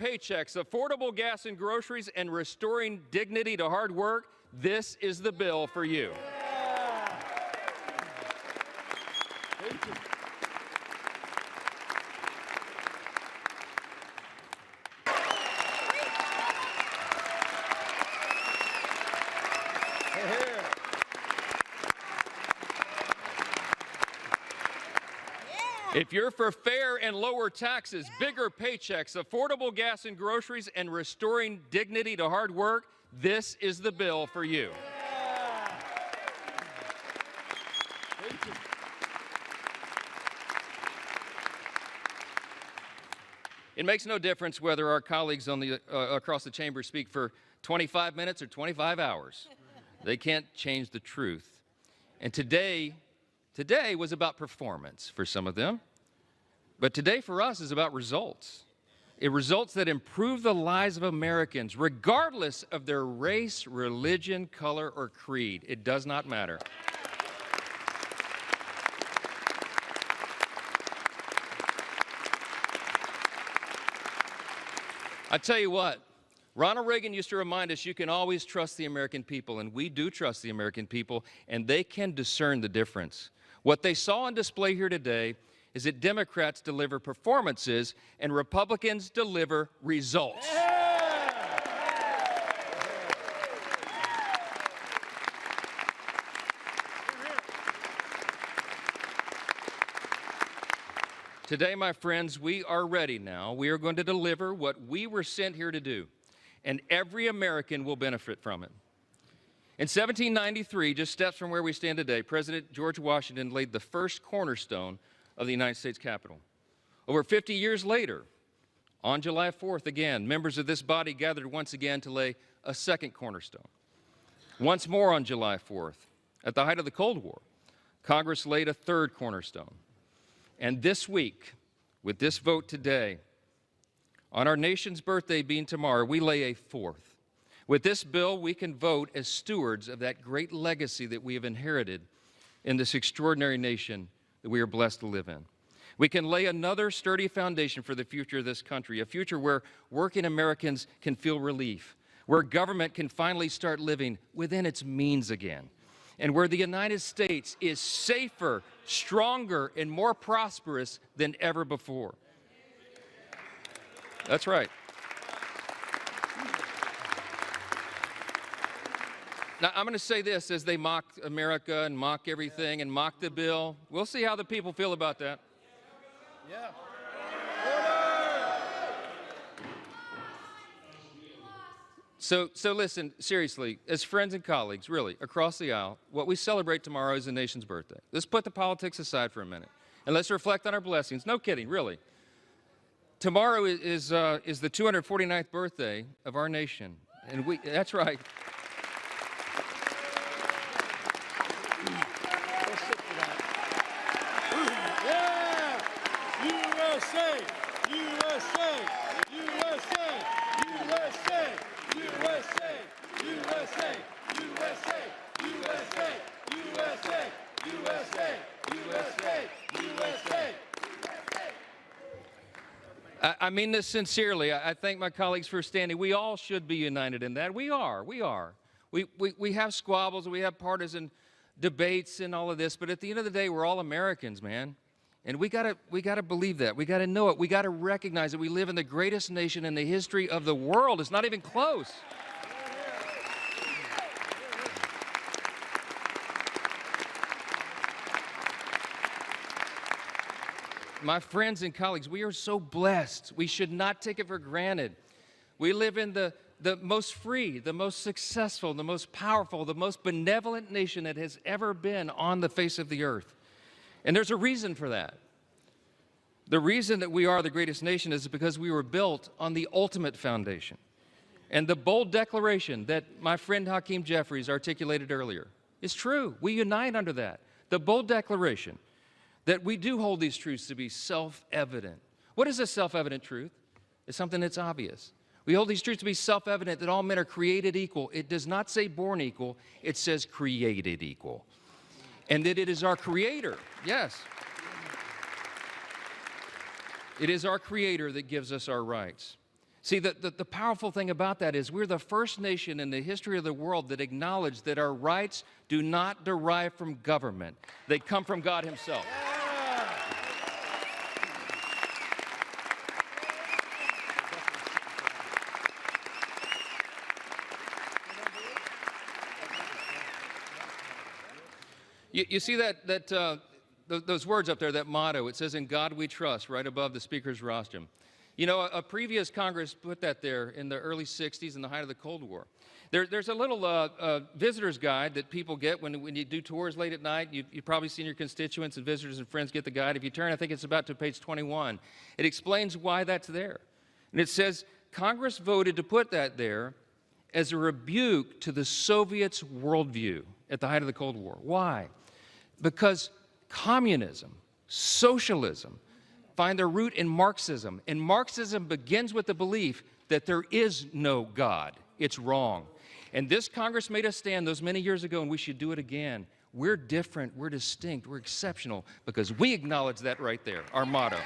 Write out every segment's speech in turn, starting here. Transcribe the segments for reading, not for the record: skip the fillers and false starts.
paychecks, affordable gas and groceries, and restoring dignity to hard work, this is the bill for you. Thank you. If you're for fair and lower taxes, bigger paychecks, affordable gas and groceries, and restoring dignity to hard work, this is the bill for you. Thank you. It makes no difference whether our colleagues on the, across the chamber speak for 25 minutes or 25 hours. They can't change the truth. And today was about performance for some of them. But today for us is about results. Results that improve the lives of Americans, regardless of their race, religion, color, or creed. It does not matter. I tell you what, Ronald Reagan used to remind us you can always trust the American people, and we do trust the American people, and they can discern the difference. What they saw on display here today is that Democrats deliver performances and Republicans deliver results. Today, my friends, we are ready now. We are going to deliver what we were sent here to do, and every American will benefit from it. In 1793, just steps from where we stand today, President George Washington laid the first cornerstone of the United States Capitol. Over 50 years later, on July 4th again, members of this body gathered once again to lay a second cornerstone. Once more on July 4th, at the height of the Cold War, Congress laid a third cornerstone. And this week, with this vote today, on our nation's birthday being tomorrow, we lay a fourth. With this bill, we can vote as stewards of that great legacy that we have inherited in this extraordinary nation that we are blessed to live in. We can lay another sturdy foundation for the future of this country, a future where working Americans can feel relief, where government can finally start living within its means again, and where the United States is safer, stronger, and more prosperous than ever before. That's right. Now, I'm going to say this as they mock America and mock everything and mock the bill. We'll see how the people feel about that. Yeah. So listen, seriously, as friends and colleagues, really, across the aisle, what we celebrate tomorrow is the nation's birthday. Let's put the politics aside for a minute, and let's reflect on our blessings. No kidding, really. Tomorrow is the 249th birthday of our nation, and that's right. USA! USA! USA! USA! USA! USA! USA! USA! USA! USA! USA! USA! I mean this sincerely. I thank my colleagues for standing. We all should be united in that. We are. We have squabbles, we have partisan debates and all of this, but at the end of the day, we're all Americans, man. And we gotta believe that. We gotta know it. We gotta recognize that we live in the greatest nation in the history of the world. It's not even close. My friends and colleagues, we are so blessed. We should not take it for granted. We live in the most free, the most successful, the most powerful, the most benevolent nation that has ever been on the face of the earth. And there's a reason for that. The reason that we are the greatest nation is because we were built on the ultimate foundation. And the bold declaration that my friend Hakeem Jeffries articulated earlier is true. We unite under that. The bold declaration that we do hold these truths to be self-evident. What is a self-evident truth? It's something that's obvious. We hold these truths to be self-evident that all men are created equal. It does not say born equal, it says created equal. And that it is our Creator, yes. It is our Creator that gives us our rights. See, the powerful thing about that is we're the first nation in the history of the world that acknowledged that our rights do not derive from government. They come from God himself. You see those words up there, that motto, it says, "In God we trust," right above the speaker's rostrum. You know, a previous Congress put that there in the early 60s in the height of the Cold War. There's a little visitor's guide that people get when you do tours late at night. You've probably seen your constituents and visitors and friends get the guide. If you turn, I think it's about to page 21. It explains why that's there. And it says, Congress voted to put that there as a rebuke to the Soviets' worldview at the height of the Cold War. Why? Because communism, socialism, find their root in Marxism. And Marxism begins with the belief that there is no God. It's wrong. And this Congress made us stand those many years ago, and we should do it again. We're different, we're distinct, we're exceptional, because we acknowledge that right there, our motto.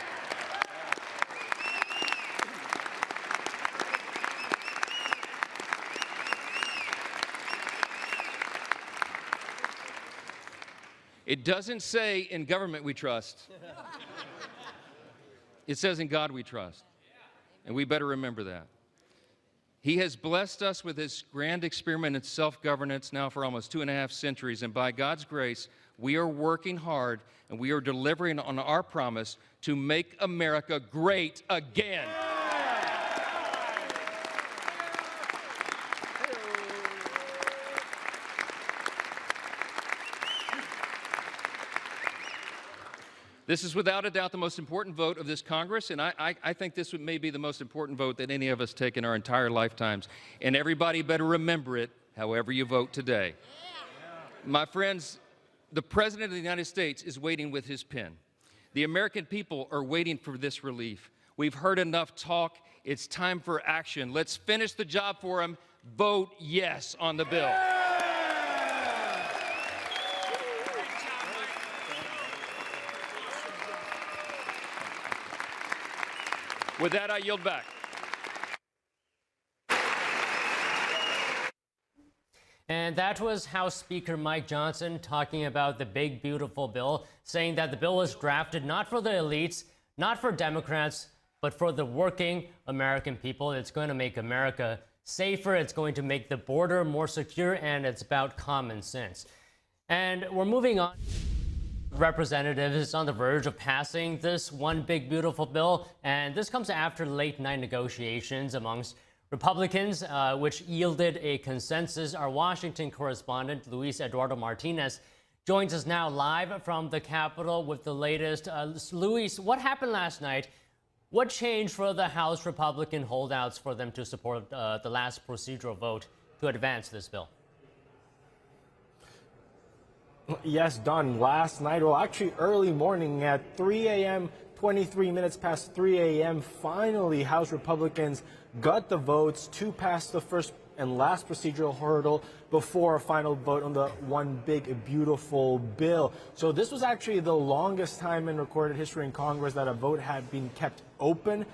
It doesn't say, "In government we trust." It says, "In God we trust." And we better remember that. He has blessed us with his grand experiment in self-governance now for almost 2.5 centuries. And by God's grace, we are working hard and we are delivering on our promise to make America great again. This is without a doubt the most important vote of this Congress, and I think this may be the most important vote that any of us take in our entire lifetimes. And everybody better remember it, however you vote today. My friends, the President of the United States is waiting with his pen. The American people are waiting for this relief. We've heard enough talk. It's time for action. Let's finish the job for him. Vote yes on the bill. With that, I yield back. And that was House Speaker Mike Johnson talking about the big, beautiful bill, saying that the bill was drafted not for the elites, not for Democrats, but for the working American people. It's going to make America safer, it's going to make the border more secure, and it's about common sense. And we're moving on. Representatives is on the verge of passing this one big beautiful bill, and this comes after late night negotiations amongst Republicans, which yielded a consensus. Our Washington correspondent Luis Eduardo Martinez joins us now live from the Capitol with the latest. Luis, what happened last night? What changed for the House Republican holdouts for them to support the last procedural vote to advance this bill? Yes, Don, last night, well, actually early morning at 3 a.m., 23 minutes past 3 a.m., finally House Republicans got the votes to pass the first and last procedural hurdle before a final vote on the one big, beautiful bill. So this was actually the longest time in recorded history in Congress that a vote had been kept open.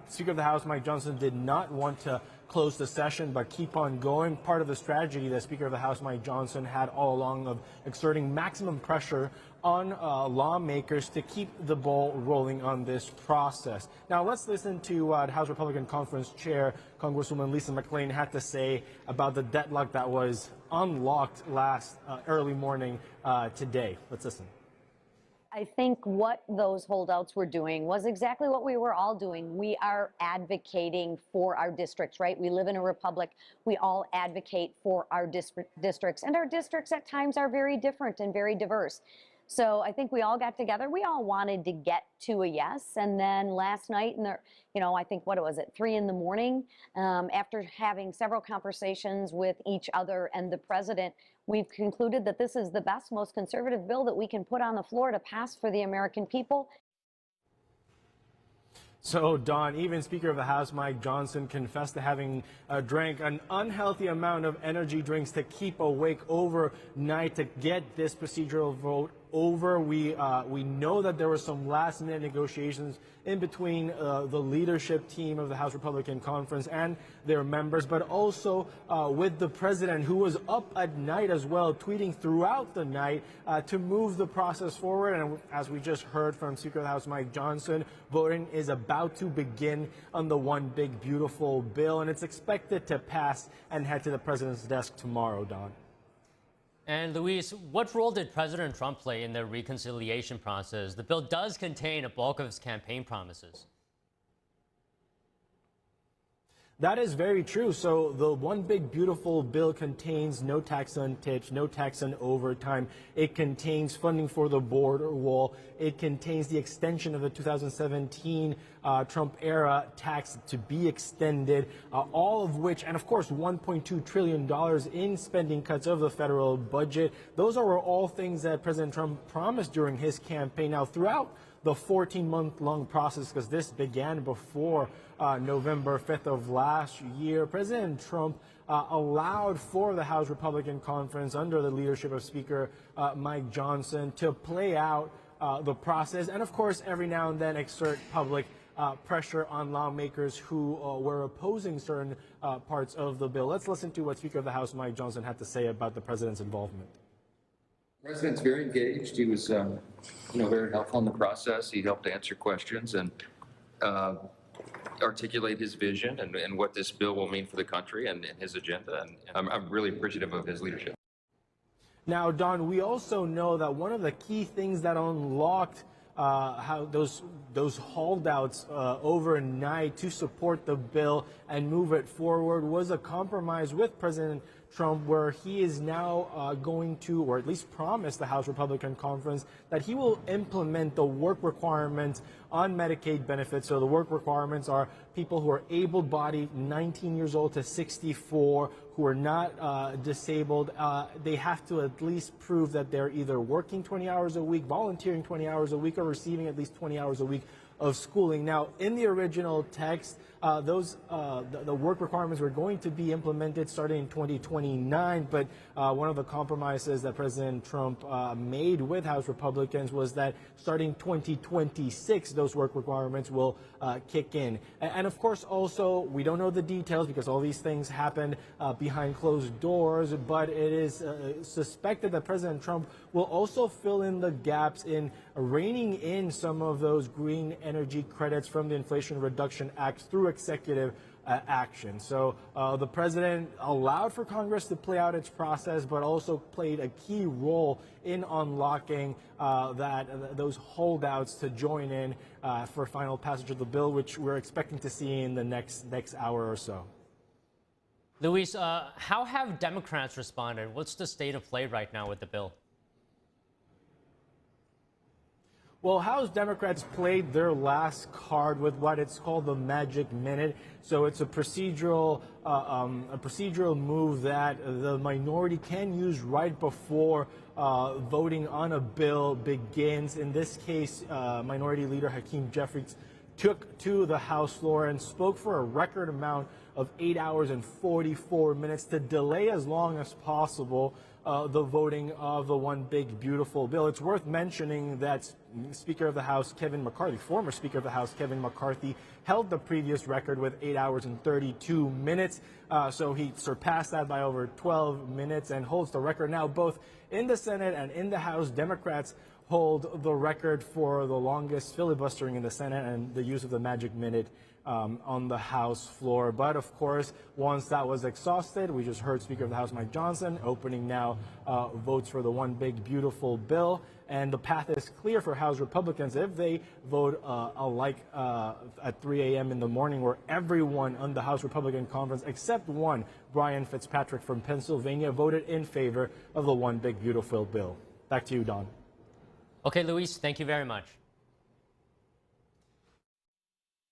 Speaker of the House, Mike Johnson, did not want to close the session but keep on going. Part of the strategy that Speaker of the House Mike Johnson had all along of exerting maximum pressure on lawmakers to keep the ball rolling on this process. Now let's listen to what House Republican Conference Chair Congresswoman Lisa McClain had to say about the deadlock that was unlocked last early morning today. Let's listen. I think what those holdouts were doing was exactly what we were all doing. We are advocating for our districts, right? We live in a republic. We all advocate for our districts, and our districts at times are very different and very diverse. So I think we all got together. We all wanted to get to a yes. And then last night, I think, what was it, 3 in the morning, after having several conversations with each other and the president, we've concluded that this is the best, most conservative bill that we can put on the floor to pass for the American people. So, Don, even Speaker of the House Mike Johnson confessed to having drank an unhealthy amount of energy drinks to keep awake overnight to get this procedural vote over. We know that there were some last-minute negotiations in between the leadership team of the House Republican Conference and their members, but also with the president, who was up at night as well, tweeting throughout the night to move the process forward. And as we just heard from Speaker of the House Mike Johnson, voting is about to begin on the One Big Beautiful bill, and it's expected to pass and head to the president's desk tomorrow, Don. And Luis, what role did President Trump play in the reconciliation process? The bill does contain a bulk of his campaign promises. That is very true. So the One Big Beautiful bill contains no tax on tips, no tax on overtime. It contains funding for the border wall. It contains the extension of the 2017 Trump-era tax to be extended, all of which, and of course, $1.2 trillion in spending cuts of the federal budget. Those are all things that President Trump promised during his campaign. Now, throughout the 14-month-long process, because this began before November 5th of last year, President Trump allowed for the House Republican Conference under the leadership of Speaker Mike Johnson to play out the process and, of course, every now and then exert public pressure on lawmakers who were opposing certain parts of the bill. Let's listen to what Speaker of the House Mike Johnson had to say about the president's involvement. The president's very engaged. He was, very helpful in the process. He helped answer questions and articulate his vision and what this bill will mean for the country and his agenda. And I'm really appreciative of his leadership. Now, Don, we also know that one of the key things that unlocked how those holdouts overnight to support the bill and move it forward was a compromise with President Trump, where he is now going to, or at least promised the House Republican Conference, that he will implement the work requirements on Medicaid benefits. So the work requirements are people who are able-bodied, 19 years old to 64, who are not disabled. They have to at least prove that they're either working 20 hours a week, volunteering 20 hours a week, or receiving at least 20 hours a week of schooling. Now, in the original text, the work requirements were going to be implemented starting in 2029, but one of the compromises that President Trump made with House Republicans was that starting 2026, those work requirements will kick in. And of course, also, we don't know the details because all these things happened behind closed doors, but it is suspected that President Trump will also fill in the gaps in reining in some of those green energy credits from the Inflation Reduction Act through executive action. So the president allowed for Congress to play out its process, but also played a key role in unlocking those holdouts to join in for final passage of the bill, which we're expecting to see in the next hour or so. Luis, how have Democrats responded? What's the state of play right now with the bill? Well, House Democrats played their last card with what it's called the Magic Minute. So it's a procedural move that the minority can use right before voting on a bill begins. In this case, Minority Leader Hakeem Jeffries took to the House floor and spoke for a record amount of 8 hours and 44 minutes to delay as long as possible the voting of the One Big Beautiful bill. It's worth mentioning that Speaker of the House Kevin McCarthy, former Speaker of the House Kevin McCarthy, held the previous record with 8 hours and 32 minutes. So he surpassed that by over 12 minutes and holds the record now both in the Senate and in the House. Democrats hold the record for the longest filibustering in the Senate and the use of the Magic Minute on the House floor. But of course, once that was exhausted, we just heard Speaker of the House Mike Johnson opening now votes for the One Big Beautiful bill. And the path is clear for House Republicans if they vote alike at 3 a.m. in the morning, where everyone on the House Republican Conference, except one, Brian Fitzpatrick from Pennsylvania, voted in favor of the One Big Beautiful bill. Back to you, Don. Okay, Luis, thank you very much.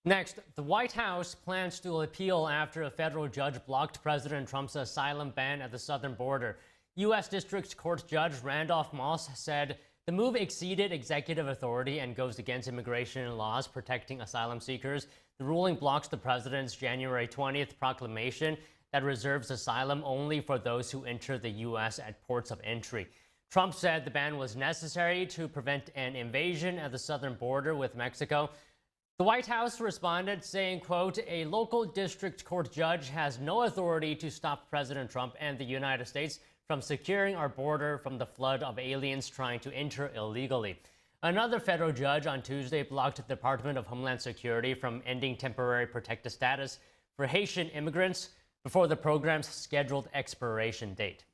Next, the White House plans to appeal after a federal judge blocked President Trump's asylum ban at the southern border. U.S. District Court Judge Randolph Moss said the move exceeded executive authority and goes against immigration laws protecting asylum seekers. The ruling blocks the president's January 20th proclamation that reserves asylum only for those who enter the U.S. at ports of entry. Trump said the ban was necessary to prevent an invasion at the southern border with Mexico. The White House responded saying, quote, "A local district court judge has no authority to stop President Trump and the United States from securing our border from the flood of aliens trying to enter illegally." Another federal judge on Tuesday blocked the Department of Homeland Security from ending temporary protected status for Haitian immigrants before the program's scheduled expiration date.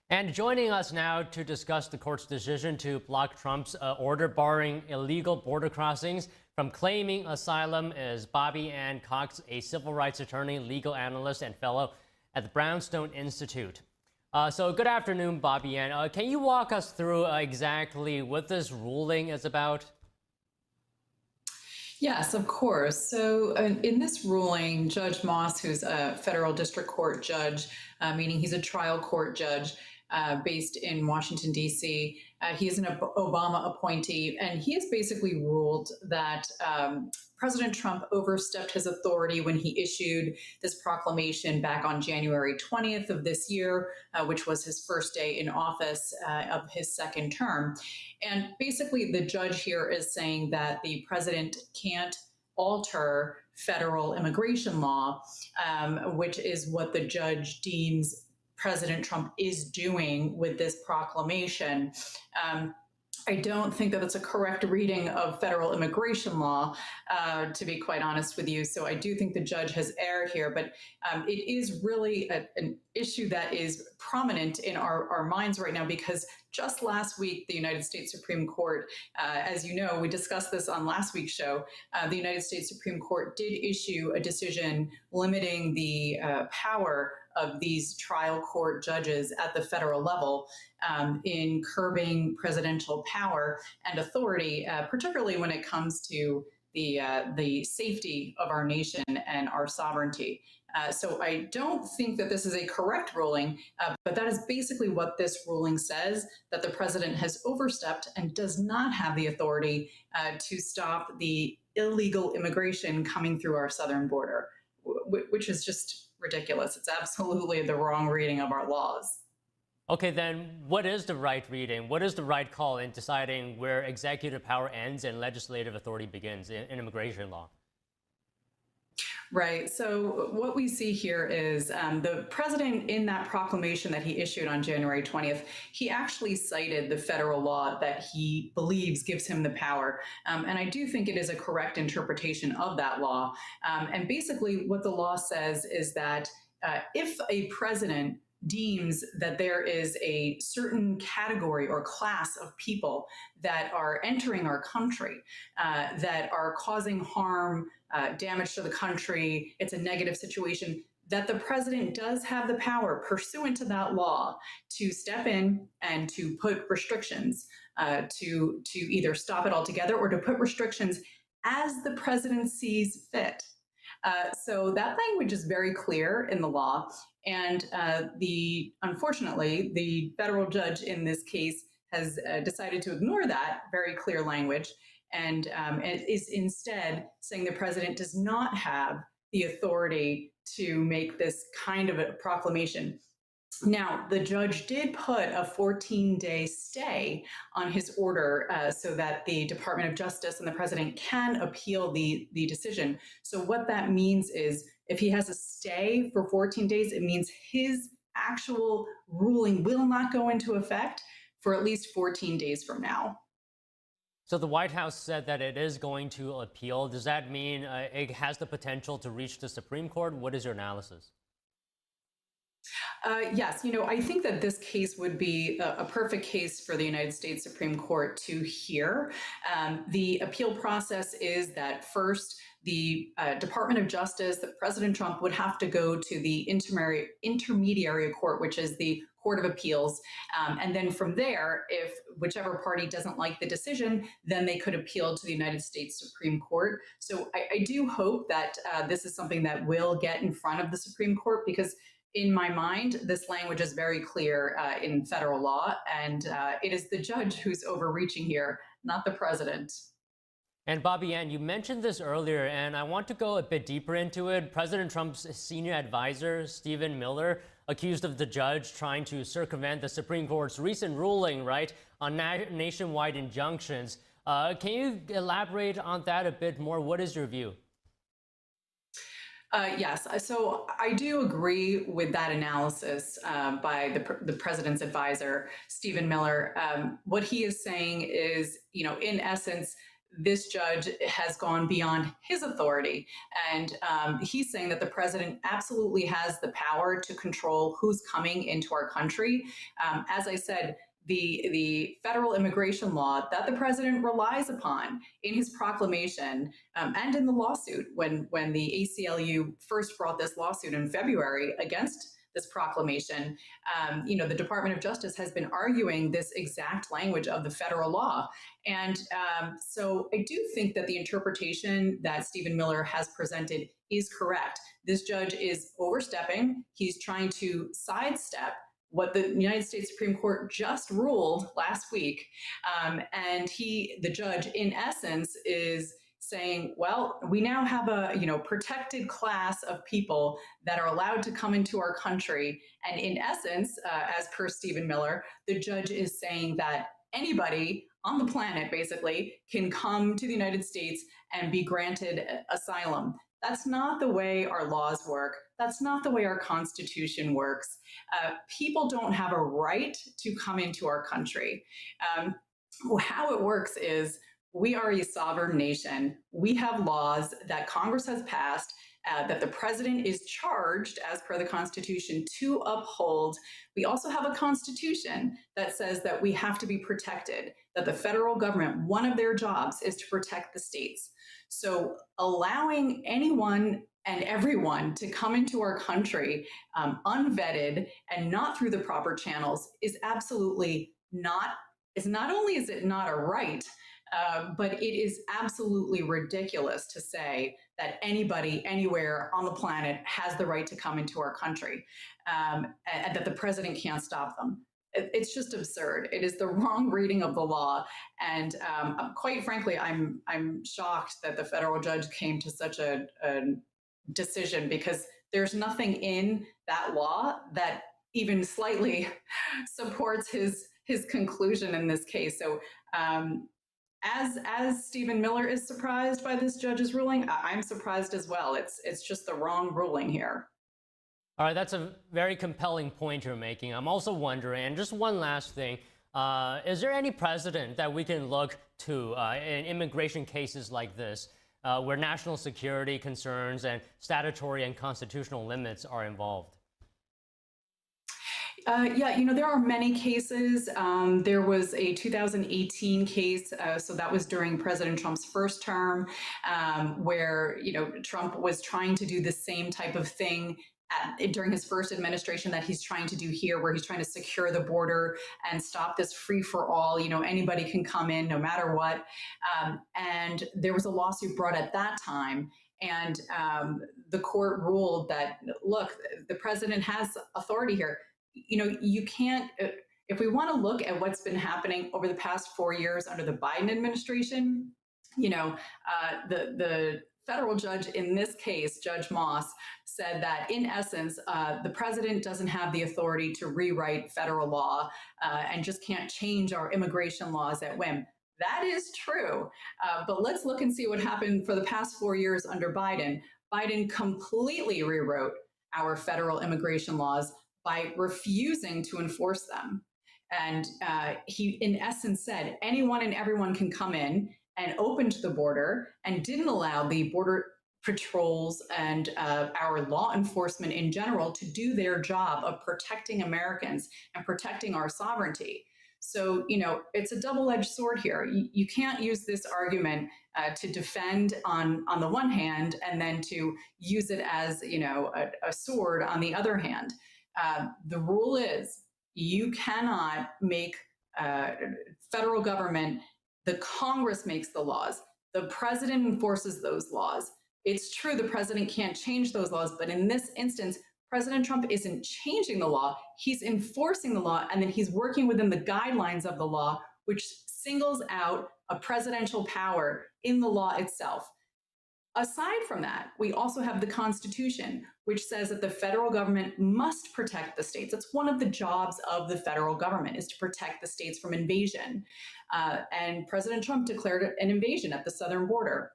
And joining us now to discuss the court's decision to block Trump's order barring illegal border crossings from claiming asylum is Bobby Ann Cox, a civil rights attorney, legal analyst, and fellow at the Brownstone Institute. So good afternoon, Bobby Ann. Can you walk us through exactly what this ruling is about? Yes, of course. So in this ruling, Judge Moss, who's a federal district court judge, meaning he's a trial court judge based in Washington, D.C., he is an Obama appointee, and he has basically ruled that President Trump overstepped his authority when he issued this proclamation back on January 20th of this year, which was his first day in office of his second term. And basically, the judge here is saying that the president can't alter federal immigration law, which is what the judge deems President Trump is doing with this proclamation. I don't think that it's a correct reading of federal immigration law, to be quite honest with you. So I do think the judge has erred here, but it is really an issue that is prominent in our minds right now, because just last week, the United States Supreme Court, as you know, we discussed this on last week's show, the United States Supreme Court did issue a decision limiting the power of these trial court judges at the federal level in curbing presidential power and authority, particularly when it comes to the safety of our nation and our sovereignty. So I don't think that this is a correct ruling, but that is basically what this ruling says, that the president has overstepped and does not have the authority to stop the illegal immigration coming through our southern border, which is just ridiculous. It's absolutely the wrong reading of our laws. Okay, then what is the right reading? What is the right call in deciding where executive power ends and legislative authority begins in immigration law? Right. So what we see here is the president, in that proclamation that he issued on January 20th, he actually cited the federal law that he believes gives him the power. And I do think it is a correct interpretation of that law. And basically what the law says is that if a president deems that there is a certain category or class of people that are entering our country, that are causing harm, damage to the country, it's a negative situation, that the president does have the power pursuant to that law to step in and to put restrictions, to either stop it altogether or to put restrictions as the president sees fit. So that language is very clear in the law. And unfortunately, the federal judge in this case has decided to ignore that very clear language and is instead saying the president does not have the authority to make this kind of a proclamation. Now, the judge did put a 14-day stay on his order so that the Department of Justice and the president can appeal the decision. So what that means is if he has a stay for 14 days, it means his actual ruling will not go into effect for at least 14 days from now. So the White House said that it is going to appeal. Does that mean it has the potential to reach the Supreme Court? What is your analysis? Yes, I think that this case would be a perfect case for the United States Supreme Court to hear. The appeal process is that first, the Department of Justice, that President Trump would have to go to the intermediary court, which is the Court of Appeals. And then from there, if whichever party doesn't like the decision, then they could appeal to the United States Supreme Court. So I do hope that this is something that will get in front of the Supreme Court, because in my mind, this language is very clear in federal law, and it is the judge who's overreaching here, not the president. And Bobby Ann, you mentioned this earlier, and I want to go a bit deeper into it. President Trump's senior advisor, Stephen Miller, accused of the judge trying to circumvent the Supreme Court's recent ruling, right, on nationwide injunctions. Can you elaborate on that a bit more? What is your view? Yes, so I do agree with that analysis by the president's advisor, Stephen Miller. What he is saying is, in essence, this judge has gone beyond his authority. And he's saying that the president absolutely has the power to control who's coming into our country. As I said, the federal immigration law that the president relies upon in his proclamation and in the lawsuit when the ACLU first brought this lawsuit in February against this proclamation, the Department of Justice has been arguing this exact language of the federal law. And so I do think that the interpretation that Stephen Miller has presented is correct. This judge is overstepping. He's trying to sidestep what the United States Supreme Court just ruled last week. And the judge, in essence, is saying, well, we now have a protected class of people that are allowed to come into our country. And in essence, as per Stephen Miller, the judge is saying that anybody on the planet basically can come to the United States and be granted asylum. That's not the way our laws work. That's not the way our Constitution works. People don't have a right to come into our country. How it works is we are a sovereign nation. We have laws that Congress has passed that the president is charged, as per the Constitution, to uphold. We also have a Constitution that says that we have to be protected, that the federal government, one of their jobs is to protect the states. So allowing anyone and everyone to come into our country unvetted and not through the proper channels is absolutely not only is it not a right, but it is absolutely ridiculous to say that anybody anywhere on the planet has the right to come into our country and that the president can't stop them. It's just absurd. It is the wrong reading of the law. And quite frankly, I'm shocked that the federal judge came to such a decision, because there's nothing in that law that even slightly supports his conclusion in this case. So as Stephen Miller is surprised by this judge's ruling, I'm surprised as well. It's just the wrong ruling here. All right, that's a very compelling point you're making. I'm also wondering, and just one last thing, is there any precedent that we can look to in immigration cases like this, where national security concerns and statutory and constitutional limits are involved? Yeah, there are many cases. There was a 2018 case, so that was during President Trump's first term, where, Trump was trying to do the same type of thing during his first administration that he's trying to do here, where he's trying to secure the border and stop this free-for-all, anybody can come in no matter what. And there was a lawsuit brought at that time. And the court ruled that, look, the president has authority here. You can't, if we want to look at what's been happening over the past 4 years under the Biden administration, the federal judge in this case, Judge Moss, said that in essence, the president doesn't have the authority to rewrite federal law and just can't change our immigration laws at whim. That is true. But let's look and see what happened for the past 4 years under Biden. Biden completely rewrote our federal immigration laws by refusing to enforce them. And he, in essence, said anyone and everyone can come in, and opened the border and didn't allow the border patrols and our law enforcement in general to do their job of protecting Americans and protecting our sovereignty. So, it's a double-edged sword here. You can't use this argument to defend on the one hand and then to use it as, a sword on the other hand. The rule is you cannot make federal government. The Congress makes the laws. The president enforces those laws. It's true the president can't change those laws, but in this instance, President Trump isn't changing the law. He's enforcing the law, and then he's working within the guidelines of the law, which singles out a presidential power in the law itself. Aside from that, we also have the Constitution, which says that the federal government must protect the states. It's one of the jobs of the federal government, is to protect the states from invasion. And President Trump declared an invasion at the southern border.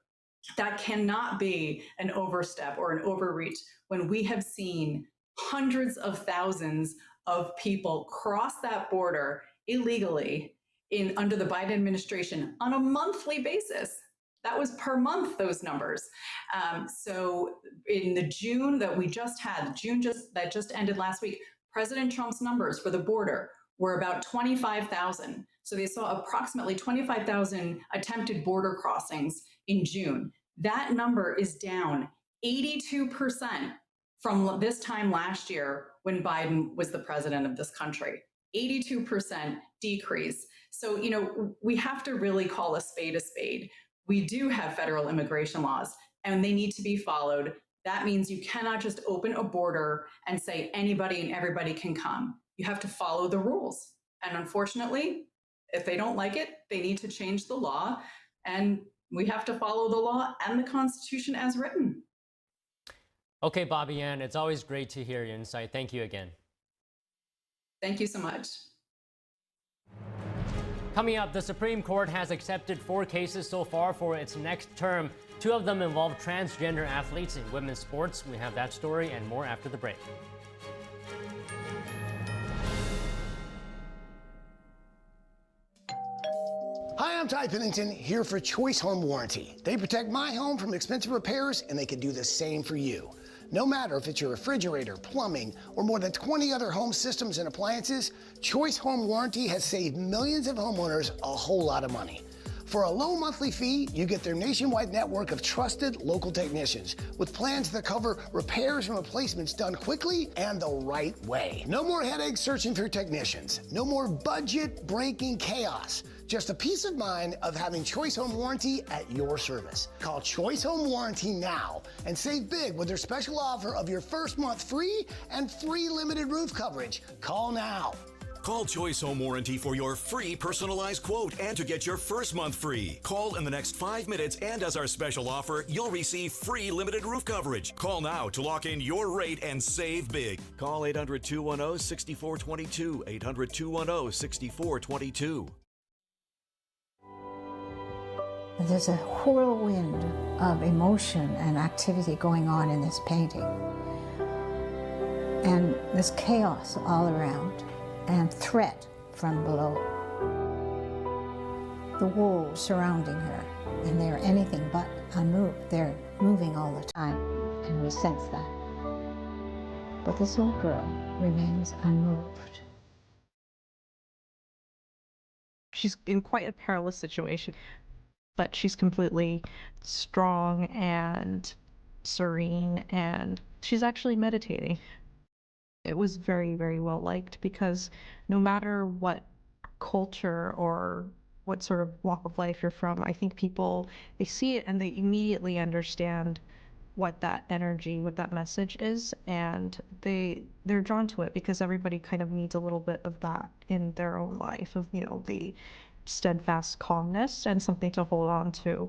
That cannot be an overstep or an overreach when we have seen hundreds of thousands of people cross that border illegally under the Biden administration on a monthly basis. That was per month, those numbers. So in the June that we just had, that just ended last week, President Trump's numbers for the border were about 25,000. So they saw approximately 25,000 attempted border crossings in June. That number is down 82% from this time last year when Biden was the president of this country. 82% decrease. So, you know, we have to really call a spade a spade. We do have federal immigration laws and they need to be followed. That means you cannot just open a border and say anybody and everybody can come. You have to follow the rules. And unfortunately, if they don't like it, they need to change the law. And we have to follow the law and the Constitution as written. Okay, Bobby Ann, it's always great to hear your insight. Thank you again. Thank you so much. Coming up, the Supreme Court has accepted 4 cases so far for its next term. 2 of them involve transgender athletes in women's sports. We have that story and more after the break. Hi, I'm Ty Pennington, here for Choice Home Warranty. They protect my home from expensive repairs, and they can do the same for you. No matter if it's your refrigerator, plumbing, or more than 20 other home systems and appliances, Choice Home Warranty has saved millions of homeowners a whole lot of money. For a low monthly fee, you get their nationwide network of trusted local technicians with plans that cover repairs and replacements done quickly and the right way. No more headaches searching for technicians. No more budget-breaking chaos. Just a peace of mind of having Choice Home Warranty at your service. Call Choice Home Warranty now and save big with their special offer of your first month free and free limited roof coverage. Call now. Call Choice Home Warranty for your free personalized quote and to get your first month free. Call in the next 5 minutes, and as our special offer, you'll receive free limited roof coverage. Call now to lock in your rate and save big. Call 800-210-6422, 800-210-6422. There's a whirlwind of emotion and activity going on in this painting. And there's chaos all around and threat from below. The walls surrounding her, and they're anything but unmoved. They're moving all the time, and we sense that. But this little girl remains unmoved. She's in quite a perilous situation, but she's completely strong and serene, and she's actually meditating. It was very, very well liked because no matter what culture or what sort of walk of life you're from, I think people, they see it and they immediately understand what that energy, what that message is, and they're drawn to it because everybody kind of needs a little bit of that in their own life, of, you know, the steadfast calmness and something to hold on to.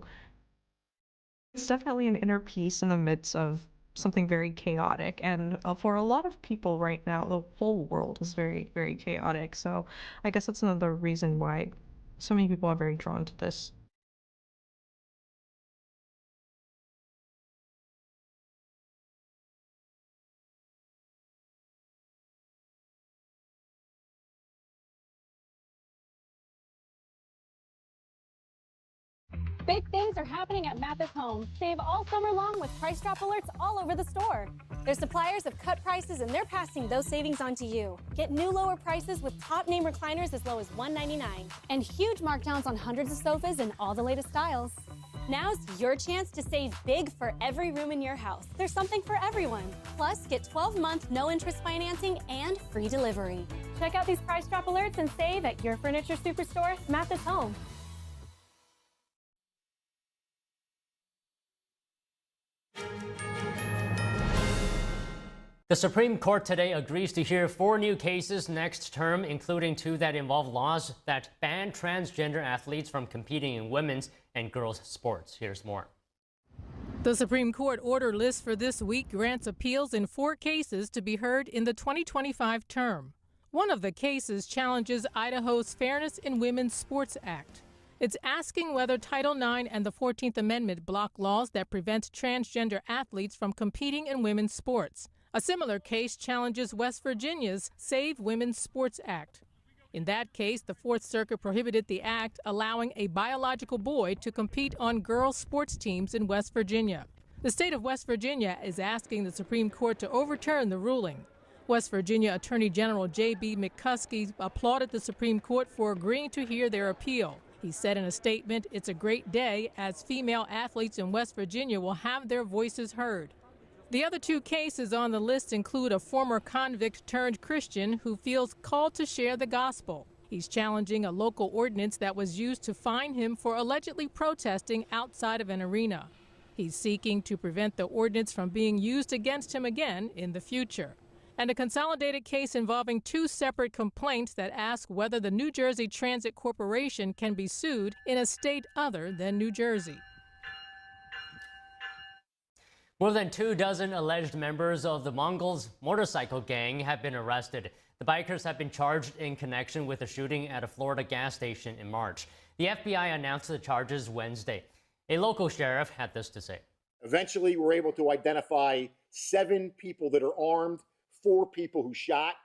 It's definitely an inner peace in the midst of something very chaotic, and for a lot of people right now, the whole world is very, very chaotic. So I guess that's another reason why so many people are very drawn to this. Big things are happening at Mathis Home. Save all summer long with price drop alerts all over the store. Their suppliers have cut prices and they're passing those savings on to you. Get new lower prices with top name recliners as low as $199 and huge markdowns on hundreds of sofas in all the latest styles. Now's your chance to save big for every room in your house. There's something for everyone. Plus, get 12-month no-interest financing and free delivery. Check out these price drop alerts and save at your furniture superstore, Mathis Home. The Supreme Court today agrees to hear 4 new cases next term, including 2 that involve laws that ban transgender athletes from competing in women's and girls' sports. Here's more. The Supreme Court order list for this week grants appeals in 4 cases to be heard in the 2025 term. One of the cases challenges Idaho's Fairness in Women's Sports Act. It's asking whether Title IX and the 14th Amendment block laws that prevent transgender athletes from competing in women's sports. A similar case challenges West Virginia's Save Women's Sports Act. In that case, the Fourth Circuit prohibited the act allowing a biological boy to compete on girls' sports teams in West Virginia. The state of West Virginia is asking the Supreme Court to overturn the ruling. West Virginia Attorney General J.B. McCuskey applauded the Supreme Court for agreeing to hear their appeal. He said in a statement, "It's a great day as female athletes in West Virginia will have their voices heard." The other 2 cases on the list include a former convict turned Christian who feels called to share the gospel. He's challenging a local ordinance that was used to fine him for allegedly protesting outside of an arena. He's seeking to prevent the ordinance from being used against him again in the future. And a consolidated case involving 2 separate complaints that ask whether the New Jersey Transit Corporation can be sued in a state other than New Jersey. More than 24 alleged members of the Mongols motorcycle gang have been arrested. The bikers have been charged in connection with a shooting at a Florida gas station in March. The FBI announced the charges Wednesday. A local sheriff had this to say. Eventually, we're able to identify 7 people that are armed, 4 people who shot.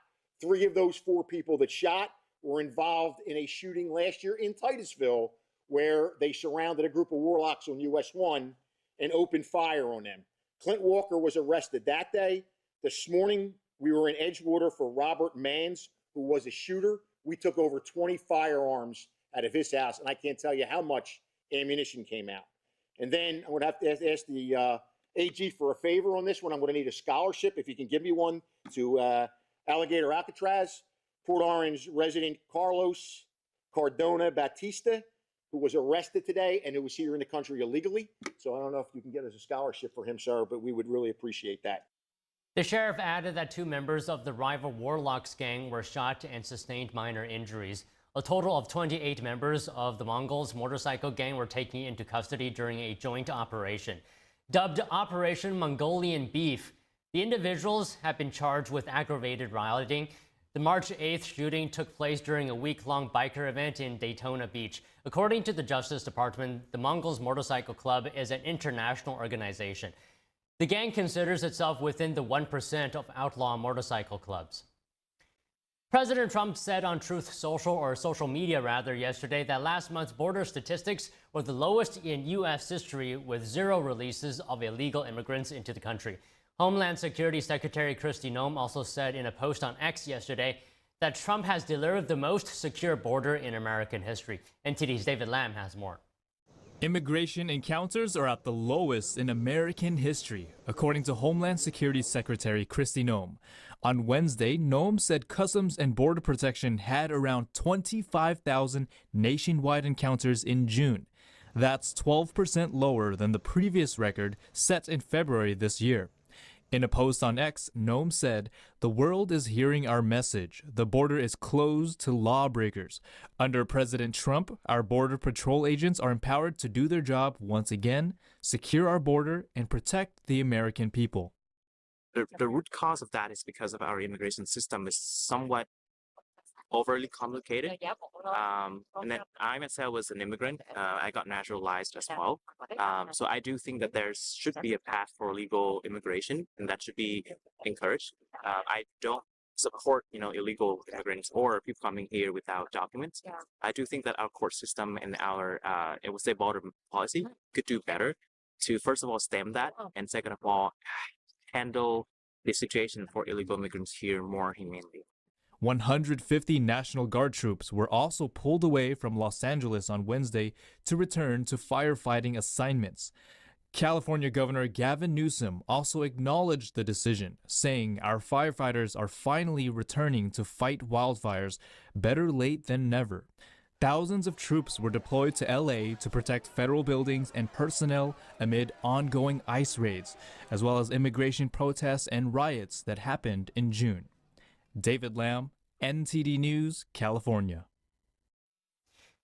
3 of those 4 people that shot were involved in a shooting last year in Titusville where they surrounded a group of warlocks on US 1 and opened fire on them. Clint Walker was arrested that day. This morning, we were in Edgewater for Robert Manns, who was a shooter. We took over 20 firearms out of his house, and I can't tell you how much ammunition came out. And then I'm going to have to ask the AG for a favor on this one. I'm going to need a scholarship, if you can give me one, to Alligator Alcatraz, Port Orange resident Carlos Cardona Batista, who was arrested today and who was here in the country illegally. So I don't know if you can get us a scholarship for him, sir, but we would really appreciate that. The sheriff added that 2 members of the rival Warlocks gang were shot and sustained minor injuries. A total of 28 members of the Mongols motorcycle gang were taken into custody during a joint operation. Dubbed Operation Mongolian Beef, the individuals have been charged with aggravated rioting. The March 8th shooting took place during a week-long biker event in Daytona Beach. According to the Justice Department, the Mongols Motorcycle Club is an international organization. The gang considers itself within the 1% of outlaw motorcycle clubs. President Trump said on Truth Social, or social media rather, yesterday that last month's border statistics were the lowest in U.S. history, with 0 releases of illegal immigrants into the country. Homeland Security Secretary Kristi Noem also said in a post on X yesterday that Trump has delivered the most secure border in American history. NTD's David Lam has more. Immigration encounters are at the lowest in American history, according to Homeland Security Secretary Kristi Noem. On Wednesday, Noem said Customs and Border Protection had around 25,000 nationwide encounters in June. That's 12% lower than the previous record set in February this year. In a post on X, Noem said, "The world is hearing our message. The border is closed to lawbreakers. Under President Trump, our Border Patrol agents are empowered to do their job once again, secure our border, and protect the American people." The root cause of that is because of our immigration system is somewhat overly complicated. And then I myself was an immigrant. I got naturalized as well. So I do think that there should be a path for legal immigration, and that should be encouraged. I don't support, illegal immigrants or people coming here without documents. I do think that our court system and our, I would say, border policy could do better to, first of all, stem that, and second of all, handle the situation for illegal immigrants here more humanely. 150 National Guard troops were also pulled away from Los Angeles on Wednesday to return to firefighting assignments. California Governor Gavin Newsom also acknowledged the decision, saying our firefighters are finally returning to fight wildfires, better late than never. Thousands of troops were deployed to LA to protect federal buildings and personnel amid ongoing ICE raids, as well as immigration protests and riots that happened in June. David Lam, NTD News, California.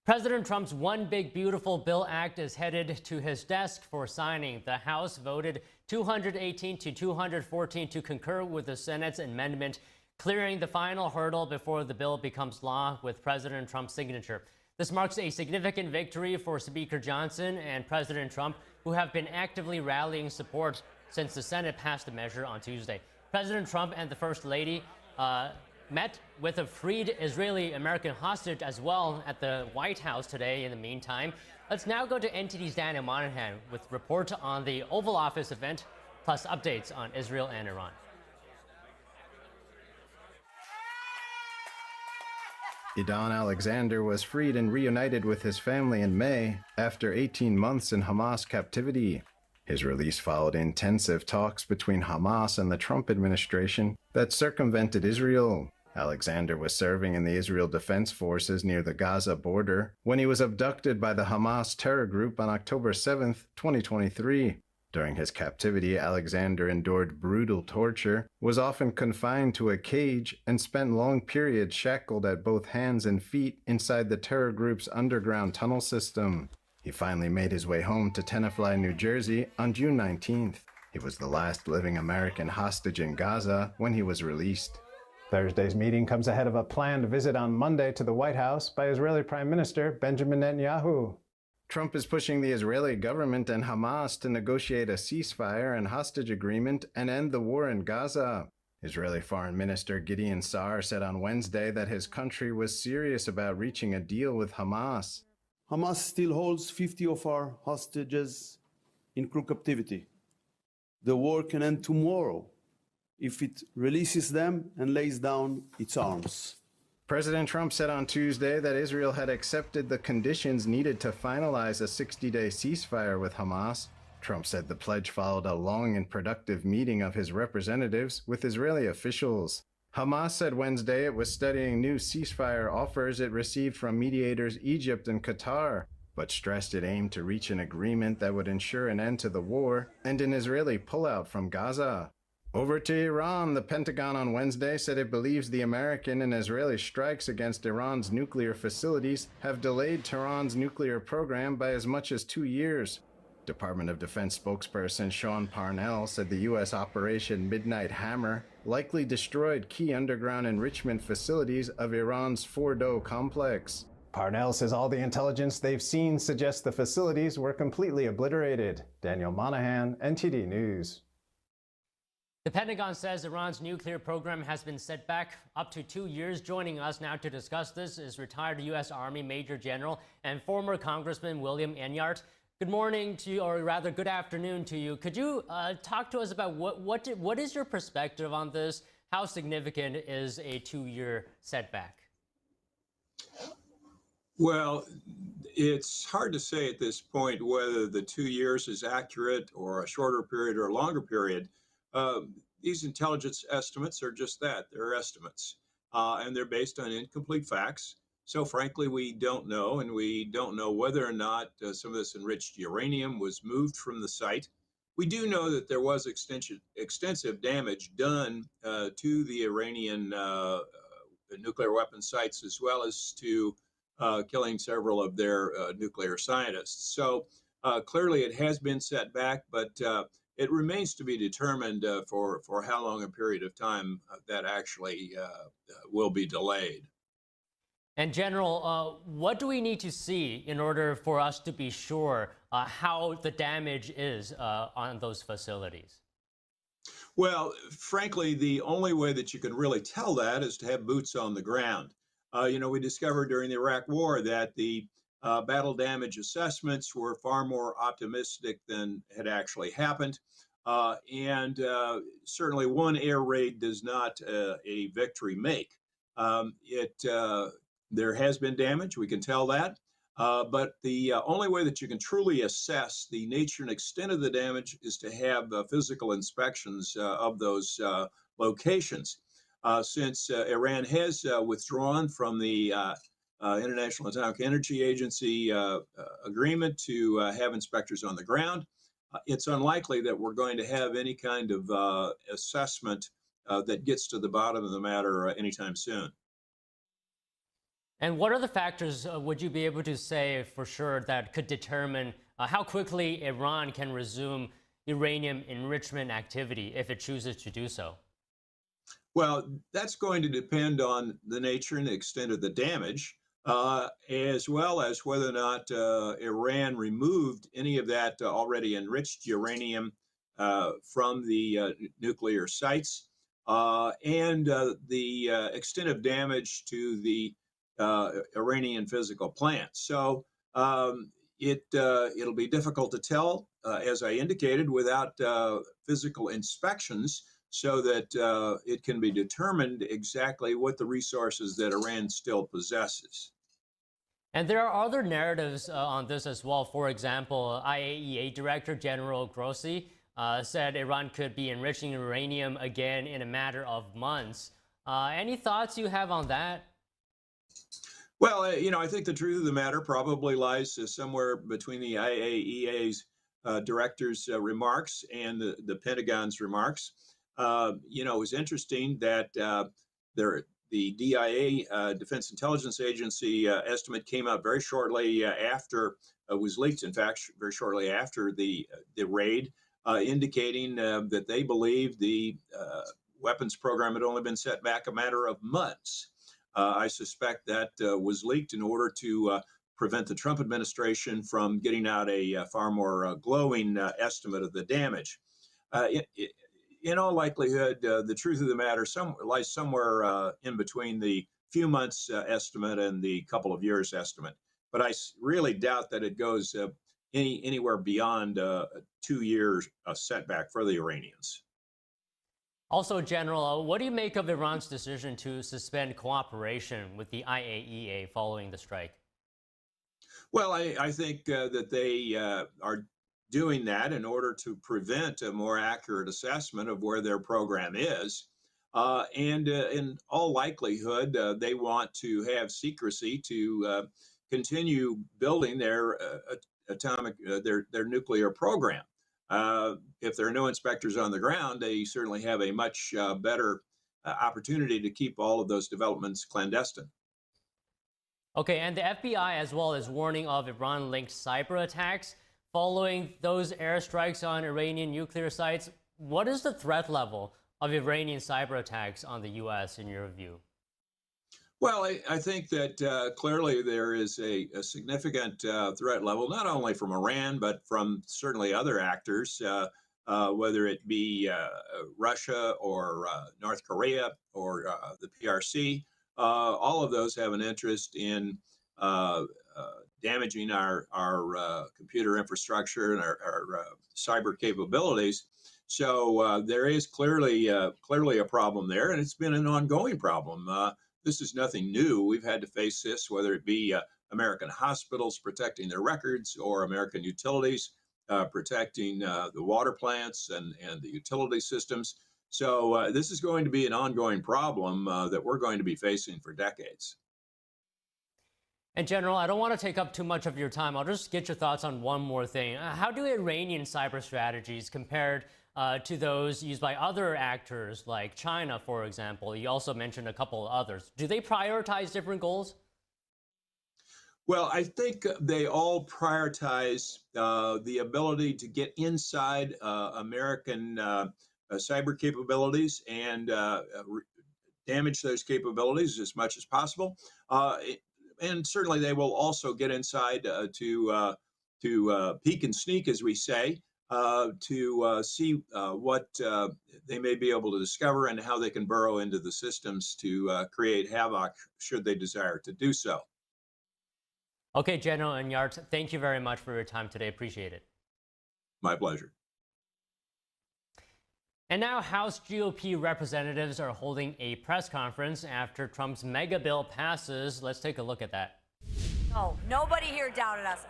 President Trump's One Big Beautiful Bill Act is headed to his desk for signing. The House voted 218 to 214 to concur with the Senate's amendment, clearing the final hurdle before the bill becomes law with President Trump's signature. This marks a significant victory for Speaker Johnson and President Trump, who have been actively rallying support since the Senate passed the measure on Tuesday. President Trump and the First Lady met with a freed Israeli-American hostage as well at the White House today in the meantime. Let's now go to NTD's Daniel Monahan with report on the Oval Office event, plus updates on Israel and Iran. Idan Alexander was freed and reunited with his family in May after 18 months in Hamas captivity. His release followed intensive talks between Hamas and the Trump administration that circumvented Israel. Alexander was serving in the Israel Defense Forces near the Gaza border when he was abducted by the Hamas terror group on October 7, 2023. During his captivity, Alexander endured brutal torture, was often confined to a cage, and spent long periods shackled at both hands and feet inside the terror group's underground tunnel system. He finally made his way home to Tenafly, New Jersey on June 19th. He was the last living American hostage in Gaza when he was released. Thursday's meeting comes ahead of a planned visit on Monday to the White House by Israeli Prime Minister Benjamin Netanyahu. Trump is pushing the Israeli government and Hamas to negotiate a ceasefire and hostage agreement and end the war in Gaza. Israeli Foreign Minister Gideon Sa'ar said on Wednesday that his country was serious about reaching a deal with Hamas. Hamas still holds 50 of our hostages in crew captivity. The war can end tomorrow if it releases them and lays down its arms. President Trump said on Tuesday that Israel had accepted the conditions needed to finalize a 60-day ceasefire with Hamas. Trump said the pledge followed a long and productive meeting of his representatives with Israeli officials. Hamas said Wednesday it was studying new ceasefire offers it received from mediators Egypt and Qatar, but stressed it aimed to reach an agreement that would ensure an end to the war and an Israeli pullout from Gaza. Over to Iran, the Pentagon on Wednesday said it believes the American and Israeli strikes against Iran's nuclear facilities have delayed Tehran's nuclear program by as much as 2 years. Department of Defense spokesperson Sean Parnell said the U.S. Operation Midnight Hammer likely destroyed key underground enrichment facilities of Iran's Fordo complex. Parnell says all the intelligence they've seen suggests the facilities were completely obliterated. Daniel Monahan, NTD News. The Pentagon says Iran's nuclear program has been set back up to 2 years. Joining us now to discuss this is retired U.S. Army Major General and former Congressman William Enyart. Good morning to you, or rather good afternoon to you. Could you talk to us about what is your perspective on this? How significant is a 2-year setback? Well, it's hard to say at this point whether the 2 years is accurate or a shorter period or a longer period. These intelligence estimates are just that. They're estimates, and they're based on incomplete facts. So frankly, we don't know, and we don't know whether or not some of this enriched uranium was moved from the site. We do know that there was extensive damage done to the Iranian nuclear weapon sites, as well as to killing several of their nuclear scientists. So clearly it has been set back, but it remains to be determined for how long a period of time that actually will be delayed. And General, what do we need to see in order for us to be sure how the damage is on those facilities? Well, frankly, the only way that you can really tell that is to have boots on the ground. We discovered during the Iraq War that the battle damage assessments were far more optimistic than had actually happened. And certainly one air raid does not a victory make. There has been damage, we can tell that. But the only way that you can truly assess the nature and extent of the damage is to have physical inspections of those locations. Since Iran has withdrawn from the International Atomic Energy Agency agreement to have inspectors on the ground, it's unlikely that we're going to have any kind of assessment that gets to the bottom of the matter anytime soon. And what are the factors, would you be able to say for sure, that could determine how quickly Iran can resume uranium enrichment activity if it chooses to do so? Well, that's going to depend on the nature and the extent of the damage, as well as whether or not Iran removed any of that already enriched uranium from the nuclear sites, and the extent of damage to the Iranian physical plants. So it'll be difficult to tell, as I indicated, without physical inspections, so that it can be determined exactly what the resources that Iran still possesses. And there are other narratives on this as well. For example, IAEA Director General Grossi said Iran could be enriching uranium again in a matter of months. Any thoughts you have on that? Well, I think the truth of the matter probably lies somewhere between the IAEA's director's remarks and the Pentagon's remarks. It was interesting that the DIA, Defense Intelligence Agency estimate came out very shortly after it was leaked. In fact, very shortly after the raid, indicating that they believed the weapons program had only been set back a matter of months. I suspect that was leaked in order to prevent the Trump administration from getting out a far more glowing estimate of the damage. In all likelihood, the truth of the matter lies somewhere in between the few months estimate and the couple of years estimate. But I really doubt that it goes anywhere beyond 2 years setback for the Iranians. Also, General, what do you make of Iran's decision to suspend cooperation with the IAEA following the strike? Well, I think that they are doing that in order to prevent a more accurate assessment of where their program is. And in all likelihood, they want to have secrecy to continue building their their nuclear program. If there are no inspectors on the ground, they certainly have a much better opportunity to keep all of those developments clandestine. Okay, and the FBI as well is warning of Iran-linked cyber attacks following those airstrikes on Iranian nuclear sites. What is the threat level of Iranian cyber attacks on the U.S. in your view? Well, I think that clearly there is a significant threat level, not only from Iran, but from certainly other actors, whether it be Russia or North Korea or the PRC. All of those have an interest in damaging our computer infrastructure and our cyber capabilities. So there is clearly a problem there, and it's been an ongoing problem. This is nothing new. We've had to face this, whether it be American hospitals protecting their records or American utilities protecting the water plants and the utility systems. So this is going to be an ongoing problem that we're going to be facing for decades. And General, I don't want to take up too much of your time. I'll just get your thoughts on one more thing. How do Iranian cyber strategies compared to those used by other actors like China, for example? You also mentioned a couple of others. Do they prioritize different goals? Well, I think they all prioritize the ability to get inside American cyber capabilities and damage those capabilities as much as possible. And certainly they will also get inside to peek and sneak, as we say, to see what they may be able to discover and how they can burrow into the systems to create havoc should they desire to do so. Okay, General Enyart, thank you very much for your time today. Appreciate it. My pleasure. And now House GOP representatives are holding a press conference after Trump's mega bill passes. Let's take a look at that. No, nobody here doubted us.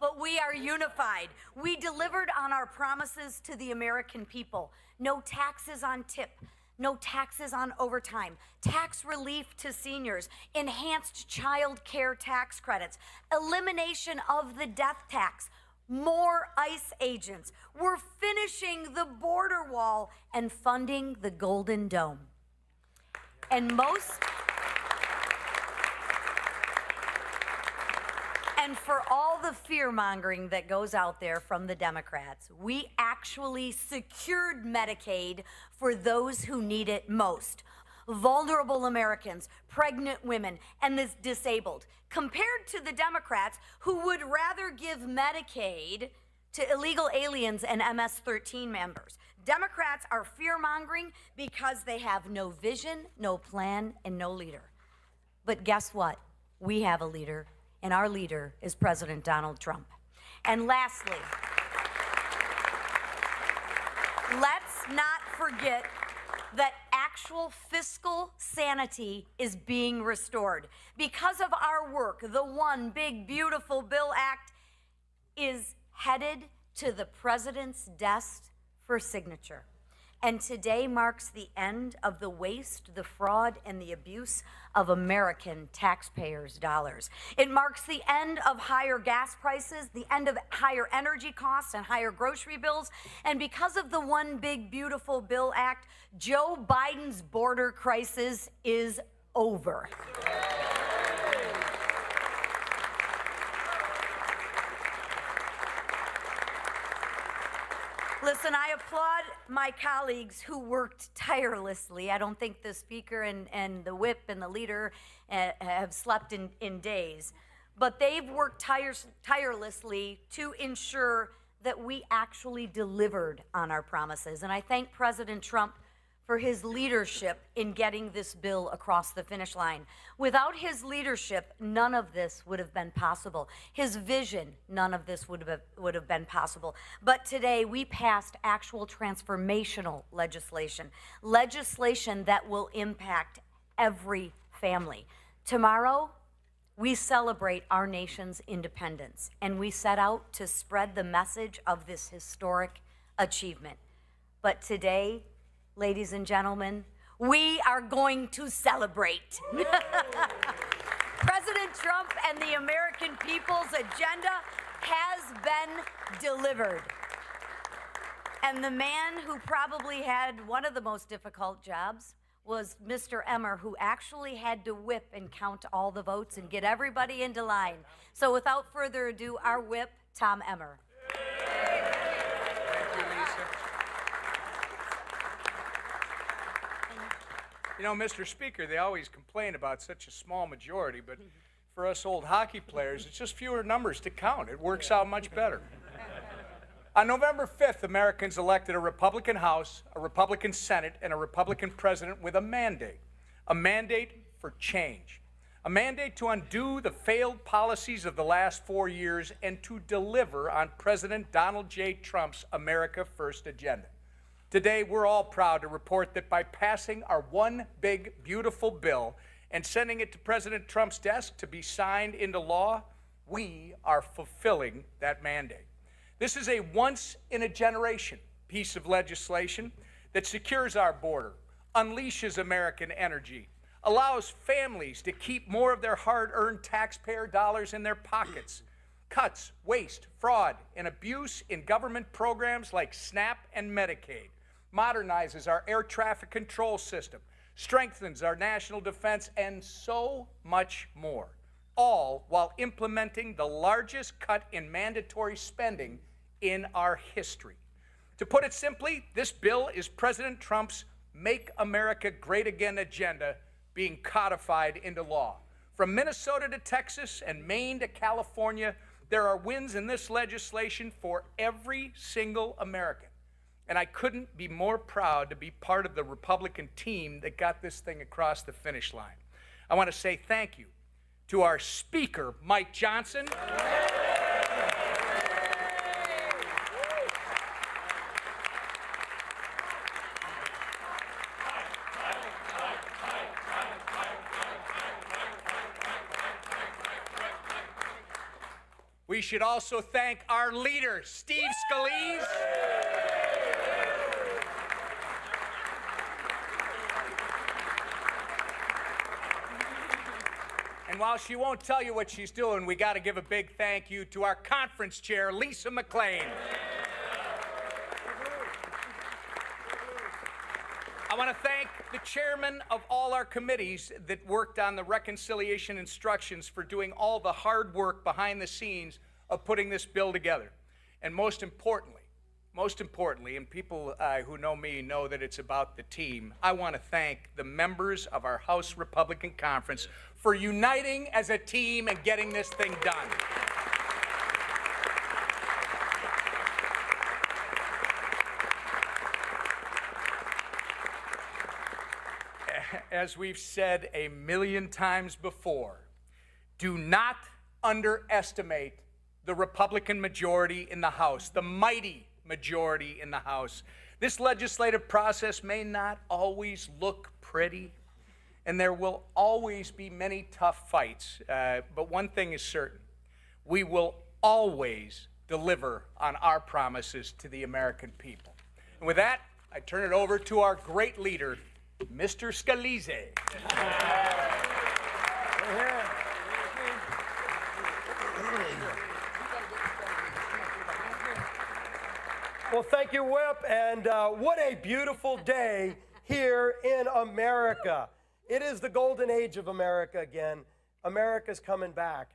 But we are unified. We delivered on our promises to the American people. No taxes on tip. No taxes on overtime, tax relief to seniors, enhanced child care tax credits, elimination of the death tax, more ICE agents. We're finishing the border wall and funding the Golden Dome. And most And for all the fear-mongering that goes out there from the Democrats, we actually secured Medicaid for those who need it most. Vulnerable Americans, pregnant women, and the disabled, compared to the Democrats who would rather give Medicaid to illegal aliens and MS-13 members. Democrats are fear-mongering because they have no vision, no plan, and no leader. But guess what? We have a leader, and our leader is President Donald Trump. And lastly, let's not forget that actual fiscal sanity is being restored. Because of our work, the One Big Beautiful Bill Act is headed to the president's desk for signature. And today marks the end of the waste, the fraud, and the abuse of American taxpayers' dollars. It marks the end of higher gas prices, the end of higher energy costs and higher grocery bills. And because of the One Big Beautiful Bill Act, Joe Biden's border crisis is over. Listen, I applaud my colleagues who worked tirelessly. I don't think the Speaker and the Whip and the Leader have slept in days. But they've worked tirelessly to ensure that we actually delivered on our promises. And I thank President Trump for his leadership in getting this bill across the finish line. Without his leadership, none of this would have been possible. His vision, none of this would have been possible. But today, we passed actual transformational legislation, legislation that will impact every family. Tomorrow, we celebrate our nation's independence, and we set out to spread the message of this historic achievement. But today, ladies and gentlemen, we are going to celebrate. President Trump and the American people's agenda has been delivered. And the man who probably had one of the most difficult jobs was Mr. Emmer, who actually had to whip and count all the votes and get everybody into line. So without further ado, our whip, Tom Emmer. You know, Mr. Speaker, they always complain about such a small majority, but for us old hockey players, it's just fewer numbers to count. It works out much better. On November 5th, Americans elected a Republican House, a Republican Senate, and a Republican President with a mandate for change, a mandate to undo the failed policies of the last 4 years and to deliver on President Donald J. Trump's America First agenda. Today, we're all proud to report that by passing our One Big Beautiful Bill and sending it to President Trump's desk to be signed into law, we are fulfilling that mandate. This is a once-in-a-generation piece of legislation that secures our border, unleashes American energy, allows families to keep more of their hard-earned taxpayer dollars in their pockets, cuts waste, fraud, and abuse in government programs like SNAP and Medicaid, modernizes our air traffic control system, strengthens our national defense, and so much more, all while implementing the largest cut in mandatory spending in our history. To put it simply, this bill is President Trump's Make America Great Again agenda being codified into law. From Minnesota to Texas and Maine to California, there are wins in this legislation for every single American. And I couldn't be more proud to be part of the Republican team that got this thing across the finish line. I want to say thank you to our Speaker, Mike Johnson. We should also thank our leader, Steve Scalise. And while she won't tell you what she's doing, we got to give a big thank you to our conference chair, Lisa McClain. I want to thank the chairman of all our committees that worked on the reconciliation instructions for doing all the hard work behind the scenes of putting this bill together. And most importantly, and people who know me know that it's about the team, I want to thank the members of our House Republican Conference for uniting as a team and getting this thing done. As we've said a million times before, do not underestimate the Republican majority in the House, the mighty majority in the House. This legislative process may not always look pretty, and there will always be many tough fights, but one thing is certain: we will always deliver on our promises to the American people. And with that, I turn it over to our great leader, Mr. Scalise. Well, thank you, Whip, and what a beautiful day here in America. It is the golden age of America again. America's coming back.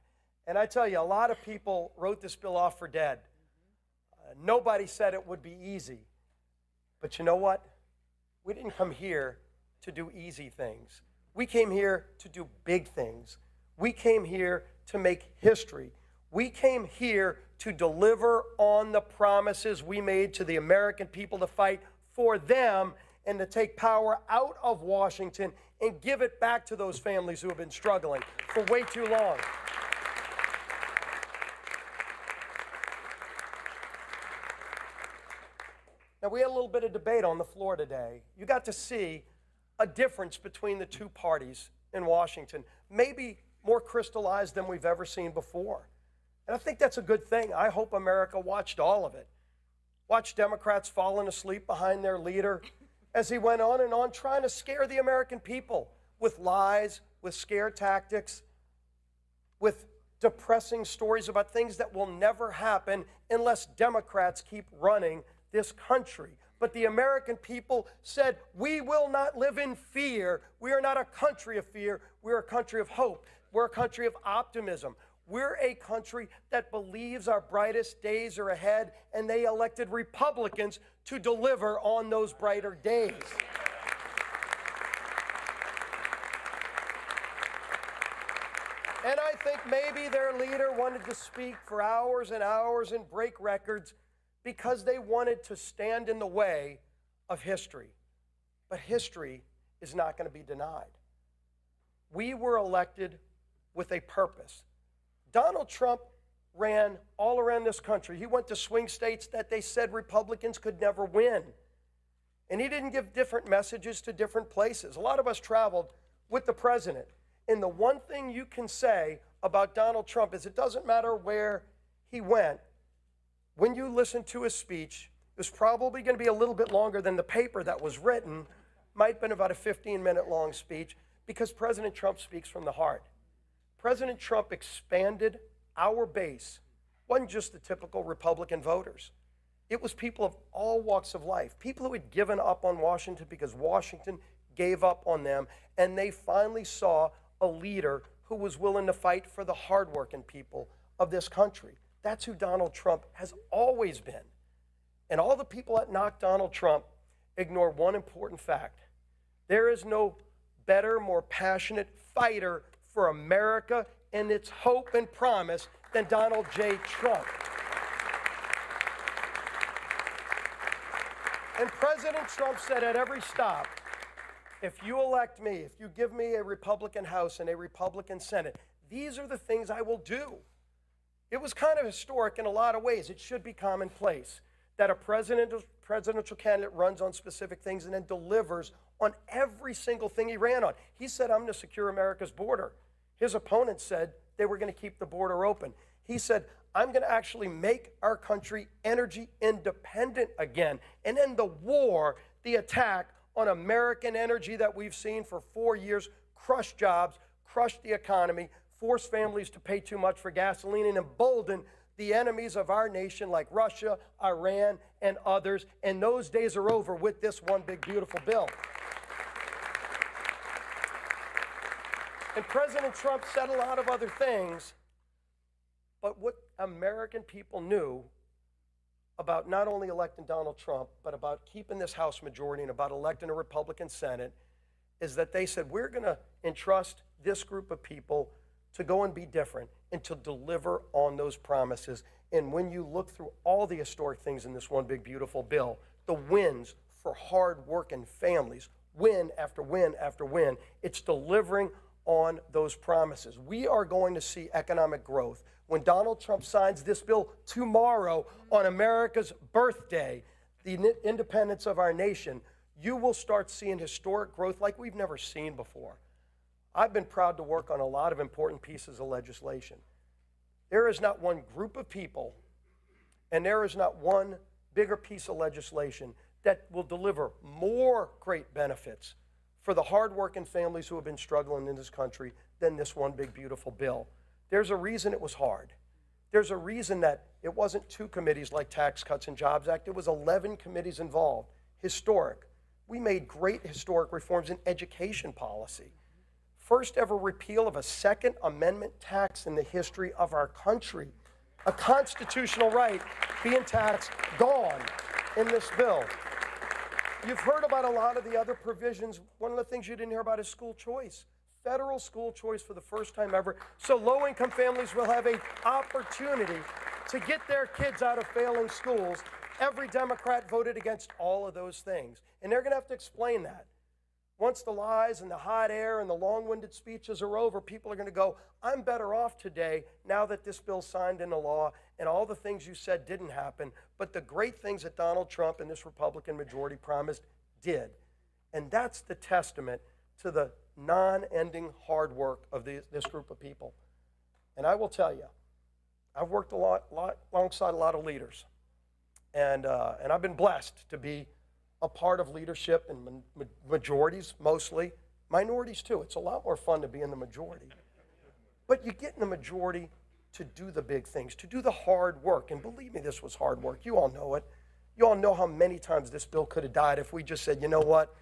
And I tell you, a lot of people wrote this bill off for dead. Nobody said it would be easy. But you know what? We didn't come here to do easy things. We came here to do big things. We came here to make history. We came here to deliver on the promises we made to the American people, to fight for them and to take power out of Washington and give it back to those families who have been struggling for way too long. Now, we had a little bit of debate on the floor today. You got to see a difference between the two parties in Washington, maybe more crystallized than we've ever seen before. And I think that's a good thing. I hope America watched all of it. Watched Democrats falling asleep behind their leader as he went on and on trying to scare the American people with lies, with scare tactics, with depressing stories about things that will never happen unless Democrats keep running this country. But the American people said, we will not live in fear. We are not a country of fear. We're a country of hope. We're a country of optimism. We're a country that believes our brightest days are ahead, and they elected Republicans to deliver on those brighter days. And I think maybe their leader wanted to speak for hours and hours and break records because they wanted to stand in the way of history. But history is not going to be denied. We were elected with a purpose. Donald Trump ran all around this country. He went to swing states that they said Republicans could never win. And he didn't give different messages to different places. A lot of us traveled with the president. And the one thing you can say about Donald Trump is it doesn't matter where he went. When you listen to his speech, it was probably going to be a little bit longer than the paper that was written. Might have been about a 15-minute long speech, because President Trump speaks from the heart. President Trump expanded our base. It wasn't just the typical Republican voters. It was people of all walks of life, people who had given up on Washington because Washington gave up on them, and they finally saw a leader who was willing to fight for the hardworking people of this country. That's who Donald Trump has always been. And all the people that knock Donald Trump ignore one important fact. There is no better, more passionate fighter for America and its hope and promise than Donald J. Trump. And President Trump said at every stop, if you elect me, if you give me a Republican House and a Republican Senate, these are the things I will do. It was kind of historic in a lot of ways. It should be commonplace that a presidential candidate runs on specific things and then delivers on every single thing he ran on. He said, I'm going to secure America's border. His opponents said they were going to keep the border open. He said, I'm going to actually make our country energy independent again. And then the war, the attack on American energy that we've seen for 4 years, crushed jobs, crushed the economy, forced families to pay too much for gasoline, and emboldened the enemies of our nation like Russia, Iran, and others. And those days are over with this one big, beautiful bill. And President Trump said a lot of other things, but what American people knew about not only electing Donald Trump, but about keeping this House majority and about electing a Republican Senate is that they said, we're going to entrust this group of people to go and be different and to deliver on those promises. And when you look through all the historic things in this one big, beautiful bill, the wins for hard-working families, win after win after win, it's delivering on those promises. We are going to see economic growth. When Donald Trump signs this bill tomorrow on America's birthday, the independence of our nation, you will start seeing historic growth like we've never seen before. I've been proud to work on a lot of important pieces of legislation. There is not one group of people, and there is not one bigger piece of legislation that will deliver more great benefits for the hardworking families who have been struggling in this country than this one big, beautiful bill. There's a reason it was hard. There's a reason that it wasn't 2 committees like Tax Cuts and Jobs Act. It was 11 committees involved. Historic. We made great historic reforms in education policy. First ever repeal of a Second Amendment tax in the history of our country. A constitutional right being taxed, gone in this bill. You've heard about a lot of the other provisions. One of the things you didn't hear about is school choice. Federal school choice for the first time ever. So low-income families will have an opportunity to get their kids out of failing schools. Every Democrat voted against all of those things. And they're going to have to explain that. Once the lies and the hot air and the long-winded speeches are over, people are going to go, I'm better off today now that this bill's signed into law and all the things you said didn't happen, but the great things that Donald Trump and this Republican majority promised did. And that's the testament to the non-ending hard work of this group of people. And I will tell you, I've worked alongside a lot of leaders, and I've been blessed to be a part of leadership in majorities, mostly. Minorities, too. It's a lot more fun to be in the majority. But you get in the majority to do the big things, to do the hard work. And believe me, this was hard work. You all know it. You all know how many times this bill could have died if we just said, you know what,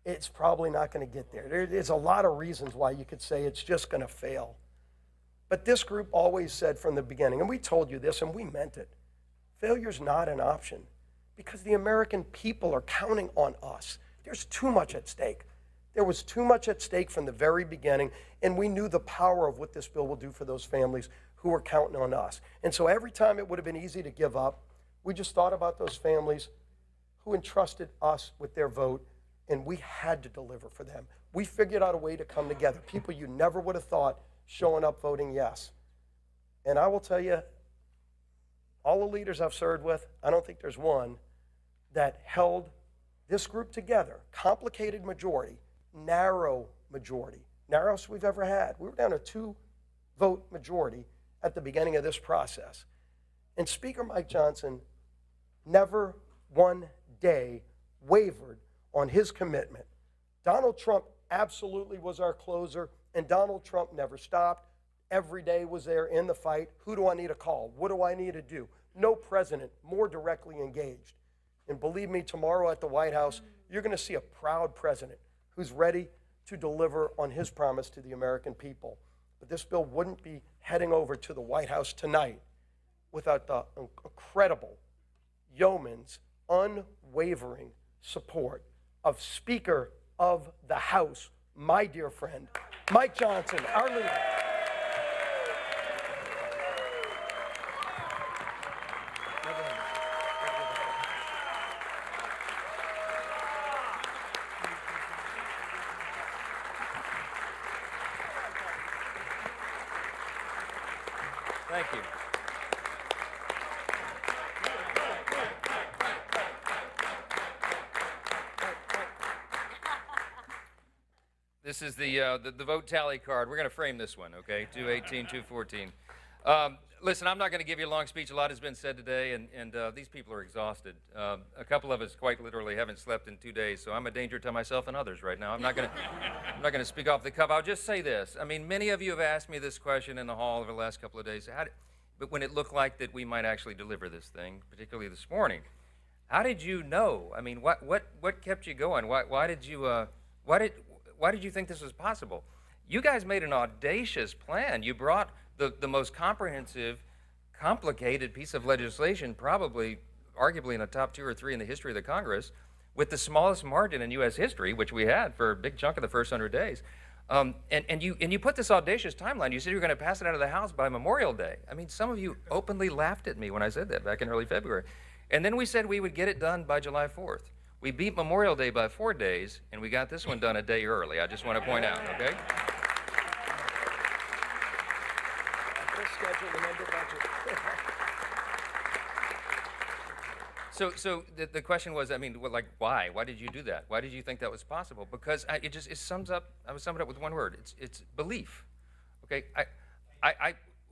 it's probably not going to get there. There's a lot of reasons why you could say it's just going to fail. But this group always said from the beginning, and we told you this, and we meant it, failure's not an option. Because the American people are counting on us. There's too much at stake. There was too much at stake from the very beginning, and we knew the power of what this bill will do for those families who were counting on us. And so every time it would have been easy to give up, we just thought about those families who entrusted us with their vote, and we had to deliver for them. We figured out a way to come together. People you never would have thought showing up voting yes. And I will tell you, all the leaders I've served with, I don't think there's one that held this group together, complicated majority, narrow majority, narrowest we've ever had. We were down to 2-vote majority at the beginning of this process. And Speaker Mike Johnson never one day wavered on his commitment. Donald Trump absolutely was our closer, and Donald Trump never stopped. Every day was there in the fight. Who do I need to call? What do I need to do? No president more directly engaged. And believe me, tomorrow at the White House, you're going to see a proud president who's ready to deliver on his promise to the American people. But this bill wouldn't be heading over to the White House tonight without the incredible yeoman's unwavering support of Speaker of the House, my dear friend, Mike Johnson, our leader. Thank you. This is the vote tally card. We're going to frame this one, okay? 218, 214. Listen, I'm not going to give you a long speech. A lot has been said today, and these people are exhausted. A couple of us quite literally haven't slept in 2 days, so I'm a danger to myself and others right now. I'm not going to speak off the cuff. I'll just say this. I mean, many of you have asked me this question in the hall over the last couple of days. But when it looked like that we might actually deliver this thing, particularly this morning, how did you know? I mean, what kept you going? Why did you think this was possible? You guys made an audacious plan. You brought the most comprehensive, complicated piece of legislation, probably, arguably in the top 2 or 3 in the history of the Congress, with the smallest margin in U.S. history, which we had for a big chunk of the first 100 days. And you put this audacious timeline. You said you were going to pass it out of the House by Memorial Day. I mean, some of you openly laughed at me when I said that back in early February. And then we said we would get it done by July 4th. We beat Memorial Day by 4 days, and we got this one done a day early. I just want to point out, okay? So the question was, I mean, like, why? Why did you do that? Why did you think that was possible? Because it sums up, I would sum it up with one word. It's belief, okay?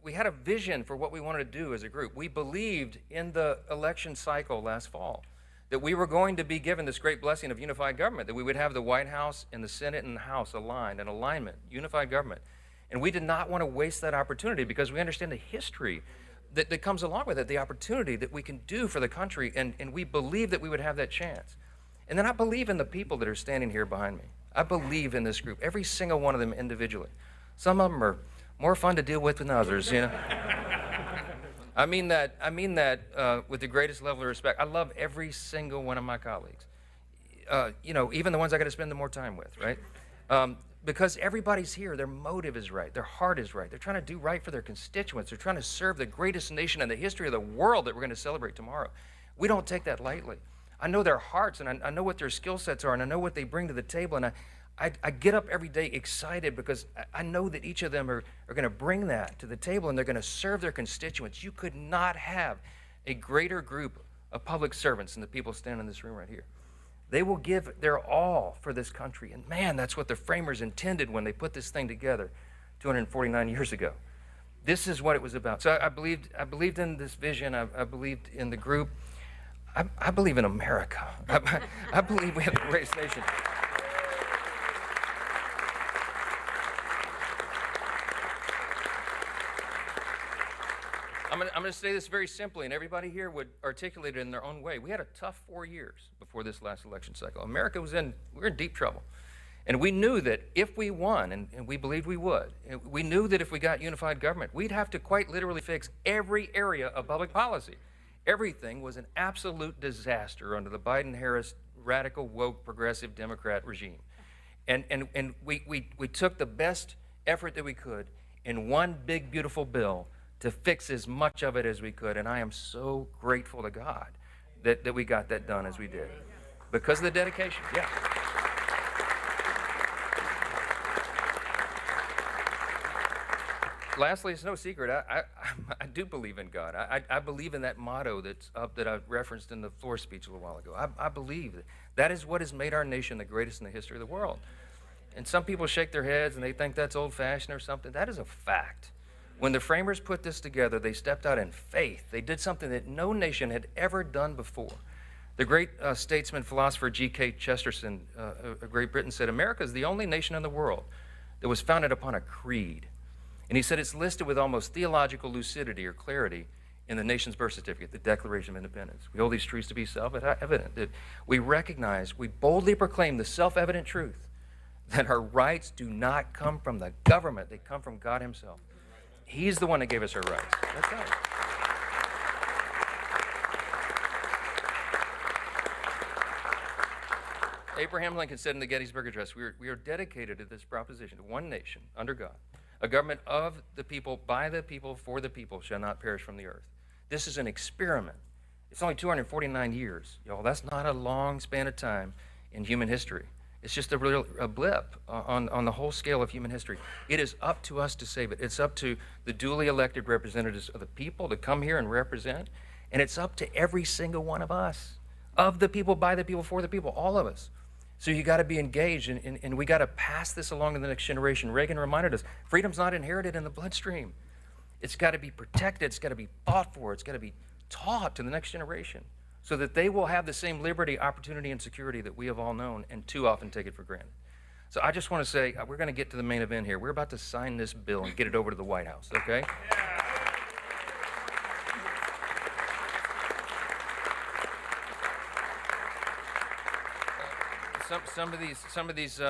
We had a vision for what we wanted to do as a group. We believed in the election cycle last fall that we were going to be given this great blessing of unified government, that we would have the White House and the Senate and the House aligned, in alignment, unified government. And we did not want to waste that opportunity because we understand the history that comes along with it, the opportunity that we can do for the country, and we believe that we would have that chance. And then I believe in the people that are standing here behind me. I believe in this group, every single one of them individually. Some of them are more fun to deal with than others, you know. I mean that with the greatest level of respect. I love every single one of my colleagues. You know, even the ones I got to spend the more time with, right? Because everybody's here, their motive is right, their heart is right. They're trying to do right for their constituents. They're trying to serve the greatest nation in the history of the world that we're going to celebrate tomorrow. We don't take that lightly. I know their hearts, and I know what their skill sets are, and I know what they bring to the table, and I get up every day excited because I know that each of them are going to bring that to the table, and they're going to serve their constituents. You could not have a greater group of public servants than the people standing in this room right here. They will give their all for this country. And man, that's what the framers intended when they put this thing together 249 years ago. This is what it was about. So I believed in this vision. I believed in the group. I believe in America. I believe we have the greatest nation. I'm going to say this very simply, and everybody here would articulate it in their own way. We had a tough 4 years before this last election cycle. America we were in deep trouble. And we knew that if we won, and we believed we would, we knew that if we got unified government, we'd have to quite literally fix every area of public policy. Everything was an absolute disaster under the Biden-Harris radical, woke, progressive Democrat regime. And we took the best effort that we could in one big, beautiful bill to fix as much of it as we could. And I am so grateful to God that we got that done as we did. Because of the dedication, yeah. Lastly, it's no secret, I do believe in God. I believe in that motto that's up that I referenced in the floor speech a little while ago. I believe that is what has made our nation the greatest in the history of the world. And some people shake their heads and they think that's old-fashioned or something. That is a fact. When the framers put this together, they stepped out in faith. They did something that no nation had ever done before. The great statesman, philosopher G.K. Chesterton of Great Britain said, America is the only nation in the world that was founded upon a creed. And he said it's listed with almost theological lucidity or clarity in the nation's birth certificate, the Declaration of Independence. We hold these truths to be self-evident, that we recognize, we boldly proclaim the self-evident truth that our rights do not come from the government, they come from God himself. He's the one that gave us our rights. That's right. Abraham Lincoln said in the Gettysburg Address, we are dedicated to this proposition, to one nation, under God. A government of the people, by the people, for the people, shall not perish from the earth. This is an experiment. It's only 249 years. Y'all, that's not a long span of time in human history. It's just a blip on the whole scale of human history. It is up to us to save it. It's up to the duly elected representatives of the people to come here and represent. And it's up to every single one of us, of the people, by the people, for the people, all of us. So you got to be engaged, and we got to pass this along to the next generation. Reagan reminded us, freedom's not inherited in the bloodstream. It's got to be protected. It's got to be fought for. It's got to be taught to the next generation, so that they will have the same liberty, opportunity, and security that we have all known and too often take it for granted. So I just want to say, we're going to get to the main event here. We're about to sign this bill and get it over to the White House, okay? some of these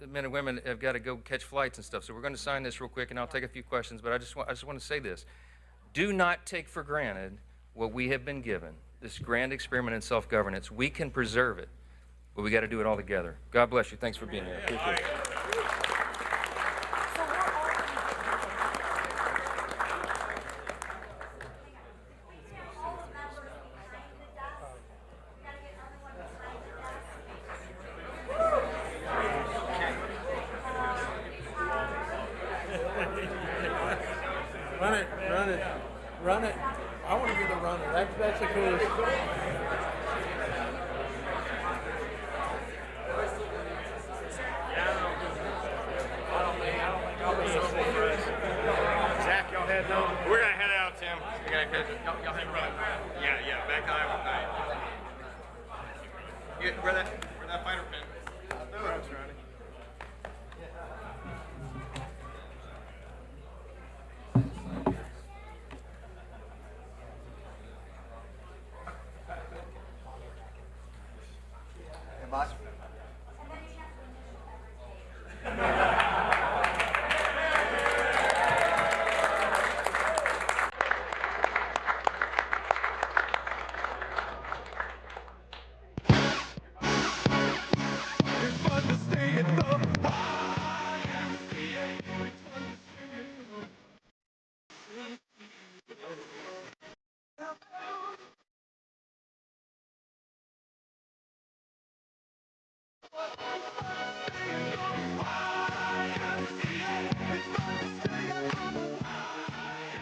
men and women have got to go catch flights and stuff. So we're going to sign this real quick, and I'll take a few questions. But I just want to say this: do not take for granted what we have been given. This grand experiment in self-governance. We can preserve it, but we got to do it all together. God bless you. Thanks for being here. Appreciate it. Run it. I want to be the runner. That's the coolest. Zach, y'all head home. We're gonna head out, Tim. Y'all head run. Yeah. Back to Iowa night. Where that fighter pin? Boss.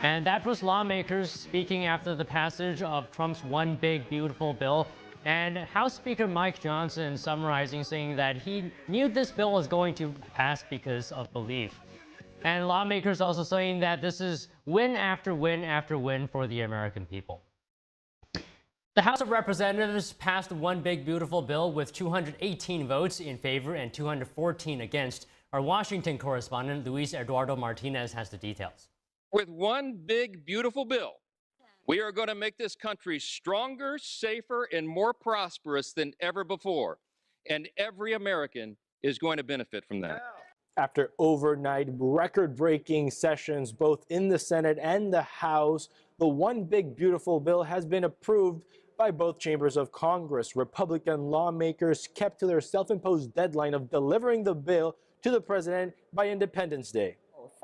And that was lawmakers speaking after the passage of Trump's One Big Beautiful Bill, and House Speaker Mike Johnson summarizing, saying that he knew this bill was going to pass because of belief. And lawmakers also saying that this is win after win after win for the American people. The House of Representatives passed the One Big Beautiful Bill with 218 votes in favor and 214 against. Our Washington correspondent, Luis Eduardo Martinez, has the details. With one big, beautiful bill, we are going to make this country stronger, safer, and more prosperous than ever before. And every American is going to benefit from that. After overnight record-breaking sessions both in the Senate and the House, the One Big Beautiful Bill has been approved by both chambers of Congress. Republican lawmakers kept to their self-imposed deadline of delivering the bill to the president by Independence Day.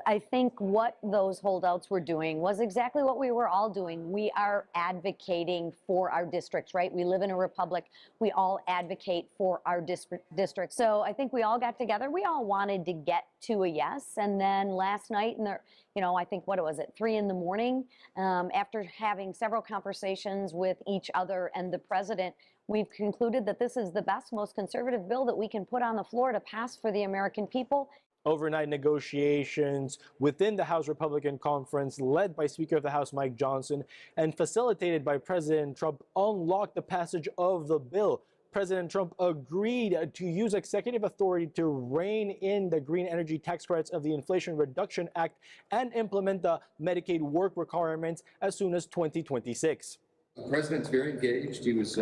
I think what those holdouts were doing was exactly what we were all doing. We are advocating for our districts, right? We live in a republic. We all advocate for our districts. So I think we all got together. We all wanted to get to a yes. And then last night, I think, what was it, 3 in the morning, after having several conversations with each other and the president, we've concluded that this is the best, most conservative bill that we can put on the floor to pass for the American people. Overnight negotiations within the House Republican Conference, led by Speaker of the House Mike Johnson and facilitated by President Trump, unlocked the passage of the bill. President Trump agreed to use executive authority to rein in the green energy tax credits of the Inflation Reduction Act and implement the Medicaid work requirements as soon as 2026. The president's very engaged. He was,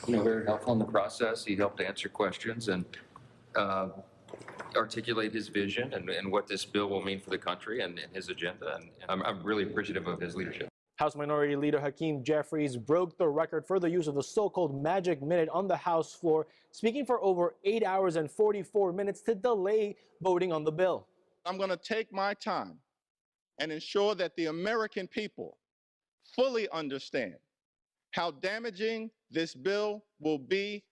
very helpful in the process. He helped answer questions and articulate his vision and what this bill will mean for the country and his agenda. And I'm really appreciative of his leadership. House Minority Leader Hakeem Jeffries broke the record for the use of the so-called magic minute on the House floor, speaking for over 8 hours and 44 minutes to delay voting on the bill. I'm going to take my time and ensure that the American people fully understand how damaging this bill will be,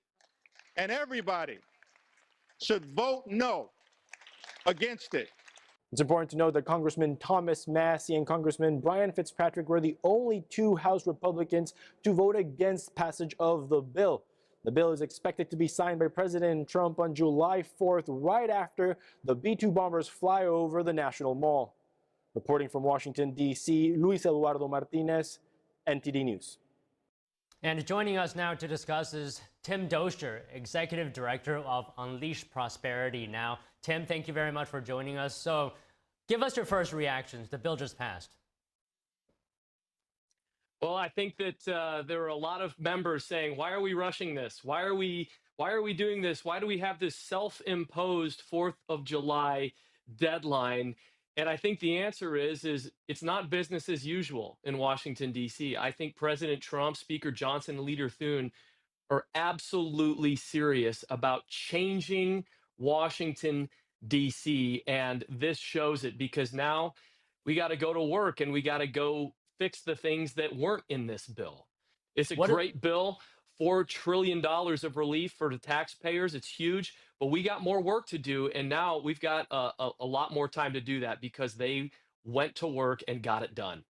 and everybody should vote no against it. It's important to note that Congressman Thomas Massie and Congressman Brian Fitzpatrick were the only 2 House Republicans to vote against passage of the bill. The bill is expected to be signed by President Trump on July 4th, right after the B-2 bombers fly over the National Mall. Reporting from Washington, D.C., Luis Eduardo Martinez, NTD News. And joining us now to discuss is Tim Doster, Executive Director of Unleash Prosperity Now. Tim, thank you very much for joining us. So give us your first reactions. The bill just passed. Well, I think that there were a lot of members saying, why are we rushing this? Why are we Why are we doing this? Why do we have this self-imposed 4th of July deadline? And I think the answer is it's not business as usual in Washington, D.C. I think President Trump, Speaker Johnson, and Leader Thune are absolutely serious about changing Washington, D.C. And this shows it, because now we got to go to work and we got to go fix the things that weren't in this bill. It's a great bill, $4 trillion of relief for the taxpayers. It's huge, but we got more work to do. And now we've got a lot more time to do that because they went to work and got it done.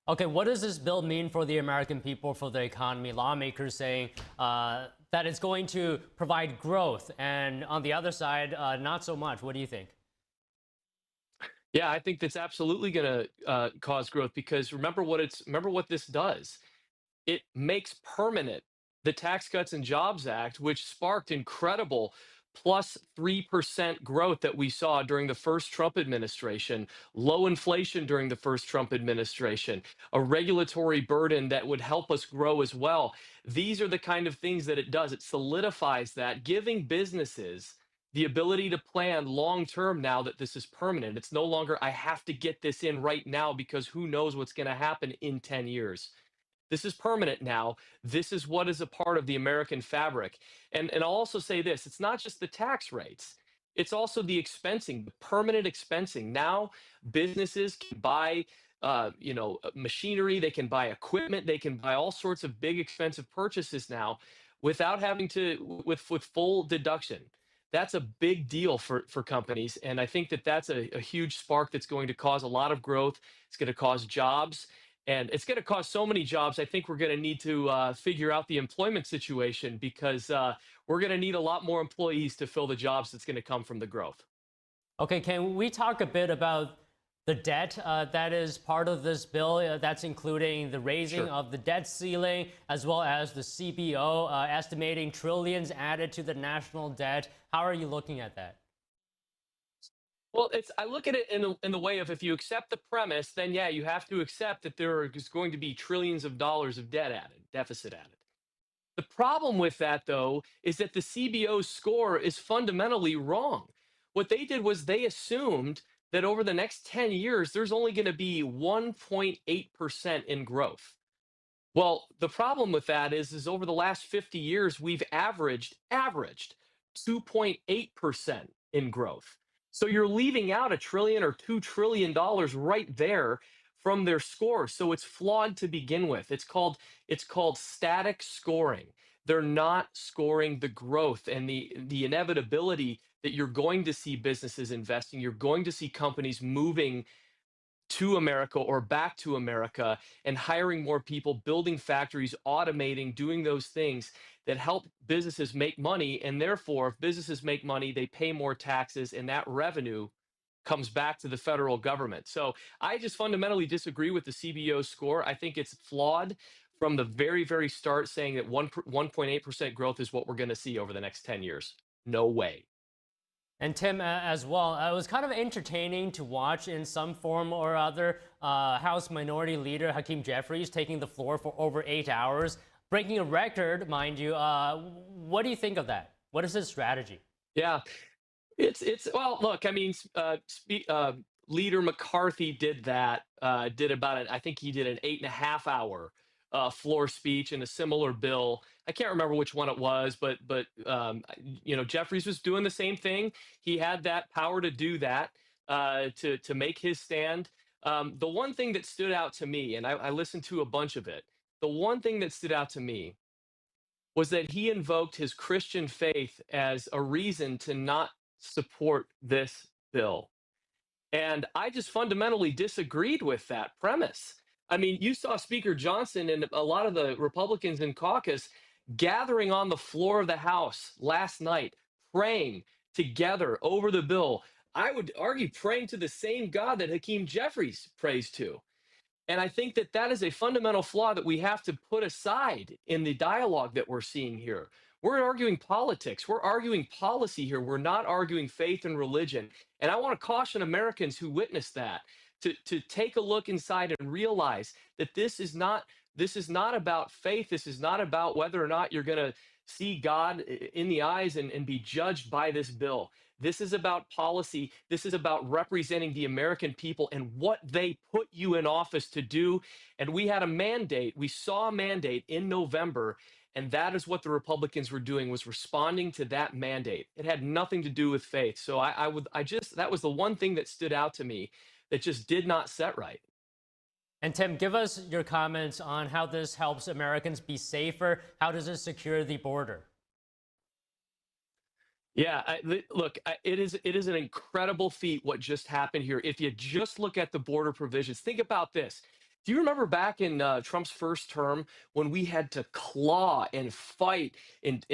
Okay, what does this bill mean for the American people, for the economy? Lawmakers saying that it's going to provide growth, and on the other side, not so much. What do you think? Yeah, I think that's absolutely going to cause growth, because remember what this does. It makes permanent the Tax Cuts and Jobs Act, which sparked incredible plus 3% growth that we saw during the first Trump administration, low inflation during the first Trump administration, a regulatory burden that would help us grow as well. These are the kind of things that it does. It solidifies that, giving businesses the ability to plan long term now that this is permanent. It's no longer, I have to get this in right now because who knows what's going to happen in 10 years. This is permanent now. This is what is a part of the American fabric. And I'll also say this, it's not just the tax rates. It's also the expensing, the permanent expensing. Now businesses can buy machinery, they can buy equipment, they can buy all sorts of big expensive purchases now without having to, with full deduction. That's a big deal for companies. And I think that that's a huge spark that's going to cause a lot of growth. It's going to cause jobs. And it's going to cause so many jobs. I think we're going to need to figure out the employment situation, because we're going to need a lot more employees to fill the jobs that's going to come from the growth. Okay, can we talk a bit about the debt that is part of this bill? That's including the raising of the debt ceiling, as well as the CBO estimating trillions added to the national debt. How are you looking at that? Well, I look at it in the way of, if you accept the premise, then yeah, you have to accept that there is going to be trillions of dollars of deficit added. The problem with that, though, is that the CBO score is fundamentally wrong. What they did was they assumed that over the next 10 years, there's only going to be 1.8% in growth. Well, the problem with that is over the last 50 years, we've averaged 2.8% in growth. So you're leaving out $1 trillion or $2 trillion right there from their score. So it's flawed to begin with. It's called static scoring. They're not scoring the growth and the inevitability that you're going to see businesses investing. You're going to see companies moving to America or back to America and hiring more people, building factories, automating, doing those things that help businesses make money. And therefore, if businesses make money, they pay more taxes, and that revenue comes back to the federal government. So I just fundamentally disagree with the CBO score. I think it's flawed from the very, very start, saying that 1.8% growth is what we're going to see over the next 10 years. No way. And Tim, as well, it was kind of entertaining to watch in some form or other House Minority Leader Hakeem Jeffries taking the floor for over 8 hours, breaking a record, mind you. What do you think of that? What is his strategy? Yeah, well, look, I mean, Leader McCarthy did that, I think he did an 8.5 hour floor speech in a similar bill. I can't remember which one it was, but Jeffries was doing the same thing. He had that power to do that, to make his stand. The one thing that stood out to me, and I listened to a bunch of it, the one thing that stood out to me was that he invoked his Christian faith as a reason to not support this bill. And I just fundamentally disagreed with that premise. I mean, you saw Speaker Johnson and a lot of the Republicans in caucus gathering on the floor of the House last night, praying together over the bill. I would argue praying to the same God that Hakeem Jeffries prays to. And I think that that is a fundamental flaw that we have to put aside in the dialogue that we're seeing here. We're arguing politics. We're arguing policy here. We're not arguing faith and religion. And I want to caution Americans who witness that to take a look inside and realize that this is not about faith. This is not about whether or not you're going to see God in the eyes and be judged by this bill. This is about policy. This is about representing the American people and what they put you in office to do. And we had a mandate. We saw a mandate in November, and that is what the Republicans were doing, was responding to that mandate. It had nothing to do with faith. So that was the one thing that stood out to me that just did not set right. And Tim, give us your comments on how this helps Americans be safer. How does it secure the border? Yeah, look, it is an incredible feat what just happened here. If you just look at the border provisions, think about this. Do you remember back in Trump's first term when we had to claw and fight and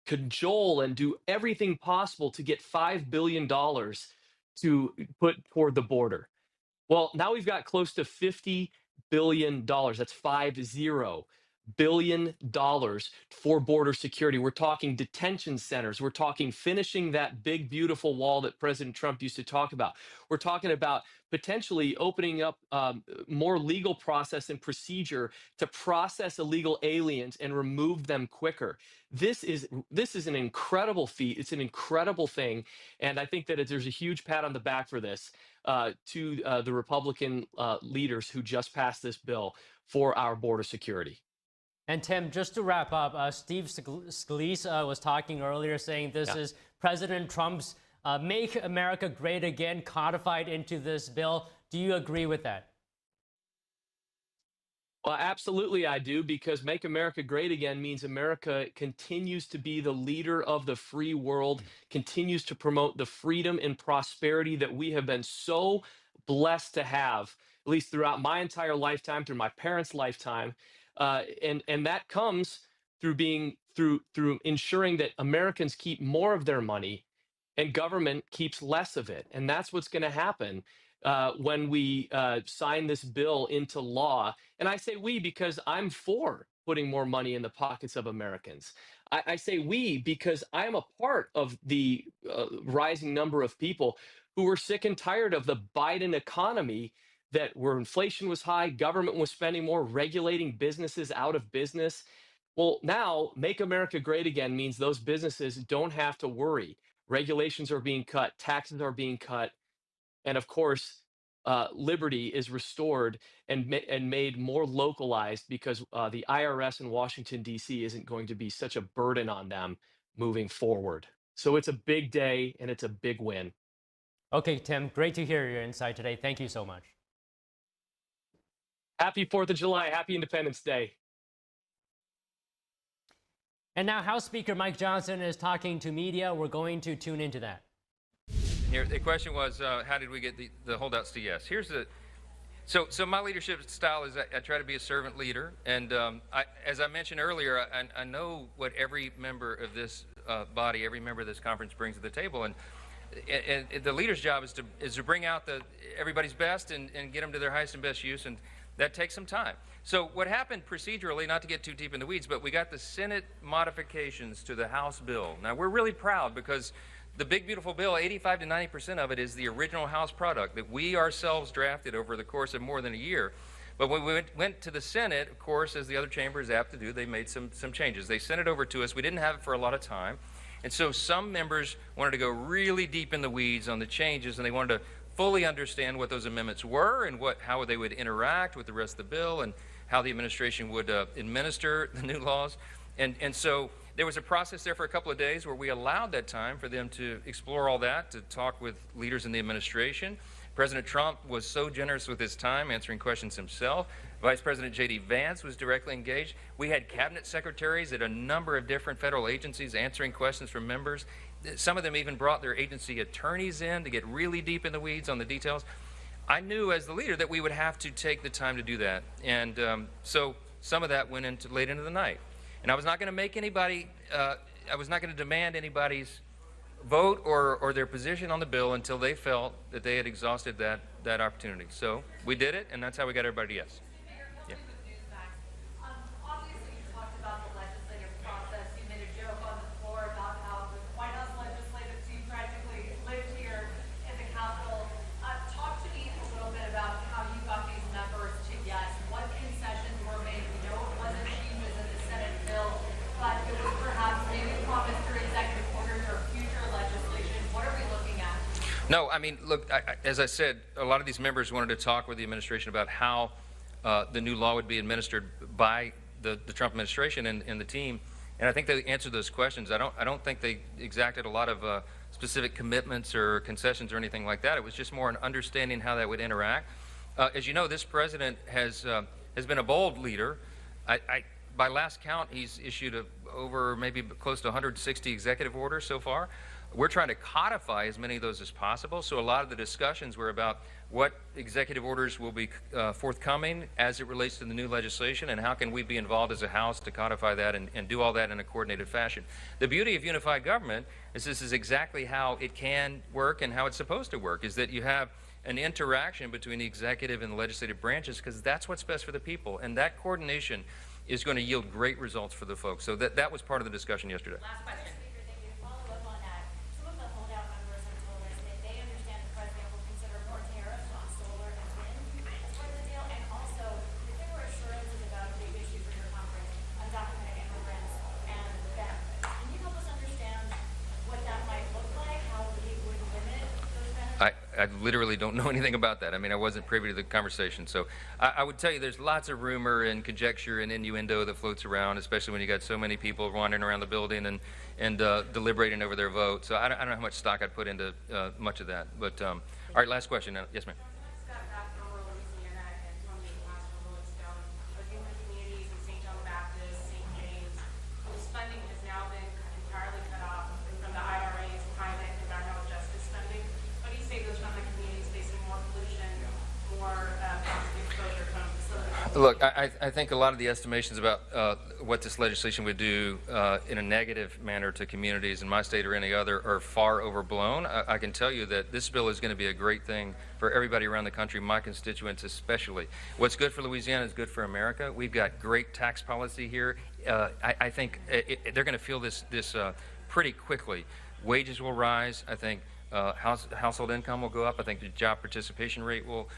cajole and do everything possible to get $5 billion to put toward the border? Well, now we've got close to $50 billion. That's $50 billion for border security. We're talking detention centers. We're talking finishing that big, beautiful wall that President Trump used to talk about. We're talking about potentially opening up more legal process and procedure to process illegal aliens and remove them quicker. This is an incredible feat. It's an incredible thing. And I think that there's a huge pat on the back for this to the Republican leaders who just passed this bill for our border security. And Tim, just to wrap up, Steve Scalise was talking earlier saying this is President Trump's Make America Great Again codified into this bill. Do you agree with that? Well, absolutely I do, because Make America Great Again means America continues to be the leader of the free world, continues to promote the freedom and prosperity that we have been so blessed to have, at least throughout my entire lifetime, through my parents' lifetime. And that comes through ensuring that Americans keep more of their money and government keeps less of it. And that's what's going to happen when we sign this bill into law. And I say we because I'm for putting more money in the pockets of Americans. I say we because I'm a part of the rising number of people who were sick and tired of the Biden economy, where inflation was high, government was spending more, regulating businesses out of business. Well, now Make America Great Again means those businesses don't have to worry. Regulations are being cut, taxes are being cut, and of course, liberty is restored and made more localized because the IRS in Washington, D.C. isn't going to be such a burden on them moving forward. So it's a big day and it's a big win. Okay, Tim, great to hear your insight today. Thank you so much. Happy 4th of July. Happy Independence Day. And now House Speaker Mike Johnson is talking to media. We're going to tune into that. Here, the question was, how did we get the holdouts to yes? Here's the, so my leadership style is I try to be a servant leader. And as I mentioned earlier, I know what every member of this body, every member of this conference brings to the table. And the leader's job is to bring out everybody's best and get them to their highest and best use. And that takes some time. So what happened procedurally, not to get too deep in the weeds, but we got the Senate modifications to the House bill. Now, we're really proud because the big, beautiful bill, 85 to 90% of it is the original House product that we ourselves drafted over the course of more than a year. But when we went to the Senate, of course, as the other chamber is apt to do, they made some changes. They sent it over to us. We didn't have it for a lot of time. And so some members wanted to go really deep in the weeds on the changes, and they wanted to fully understand what those amendments were and how they would interact with the rest of the bill and how the administration would administer the new laws. And so there was a process there for a couple of days where we allowed that time for them to explore all that, to talk with leaders in the administration. President Trump was so generous with his time answering questions himself. Vice President J.D. Vance was directly engaged. We had cabinet secretaries at a number of different federal agencies answering questions from members. Some of them even brought their agency attorneys in to get really deep in the weeds on the details. I knew as the leader that we would have to take the time to do that. And so some of that went into late into the night. And I was not going to make anybody, I was not going to demand anybody's vote or their position on the bill until they felt that they had exhausted that opportunity. So we did it, and that's how we got everybody to yes. Yeah. Obviously, you talked about the legislative process. You made a joke on the floor about how the White House legislative team practically lived here in the Capitol. Talk to me a little bit about how you got these members to yes. What concessions were made? We know it wasn't changes in the Senate bill, but it was No, I mean, look, as I said, a lot of these members wanted to talk with the administration about how the new law would be administered by the Trump administration and the team, and I think they answered those questions. I don't think they exacted a lot of specific commitments or concessions or anything like that. It was just more an understanding how that would interact. As you know, this president has been a bold leader. By last count, he's issued over maybe close to 160 executive orders so far. We're trying to codify as many of those as possible. So a lot of the discussions were about what executive orders will be forthcoming as it relates to the new legislation, and how can we be involved as a House to codify that and do all that in a coordinated fashion. The beauty of unified government is this is exactly how it can work and how it's supposed to work, is that you have an interaction between the executive and the legislative branches, because that's what's best for the people. And that coordination is going to yield great results for the folks. So that was part of the discussion yesterday. Last question. Speaker, thank you. To follow up on that, some of the holdout members have told us that they understand the president will consider more tariffs on solar and wind as part of the deal, and also that there were assurances about a big issue for your conference, undocumented immigrants and them. Can you help us understand what that might look like, how he would limit those benefits? I literally don't know anything about that. I mean, I wasn't privy to the conversation. So I would tell you there's lots of rumor and conjecture and innuendo that floats around, especially when you got so many people wandering around the building and deliberating over their vote. So I don't know how much stock I'd put into much of that. But all right, last question. Yes, ma'am. Look, I think a lot of the estimations about what this legislation would do in a negative manner to communities in my state or any other are far overblown. I can tell you that this bill is going to be a great thing for everybody around the country, my constituents especially. What's good for Louisiana is good for America. We've got great tax policy here. I think they're going to feel this pretty quickly. Wages will rise. I think household income will go up. I think the job participation rate will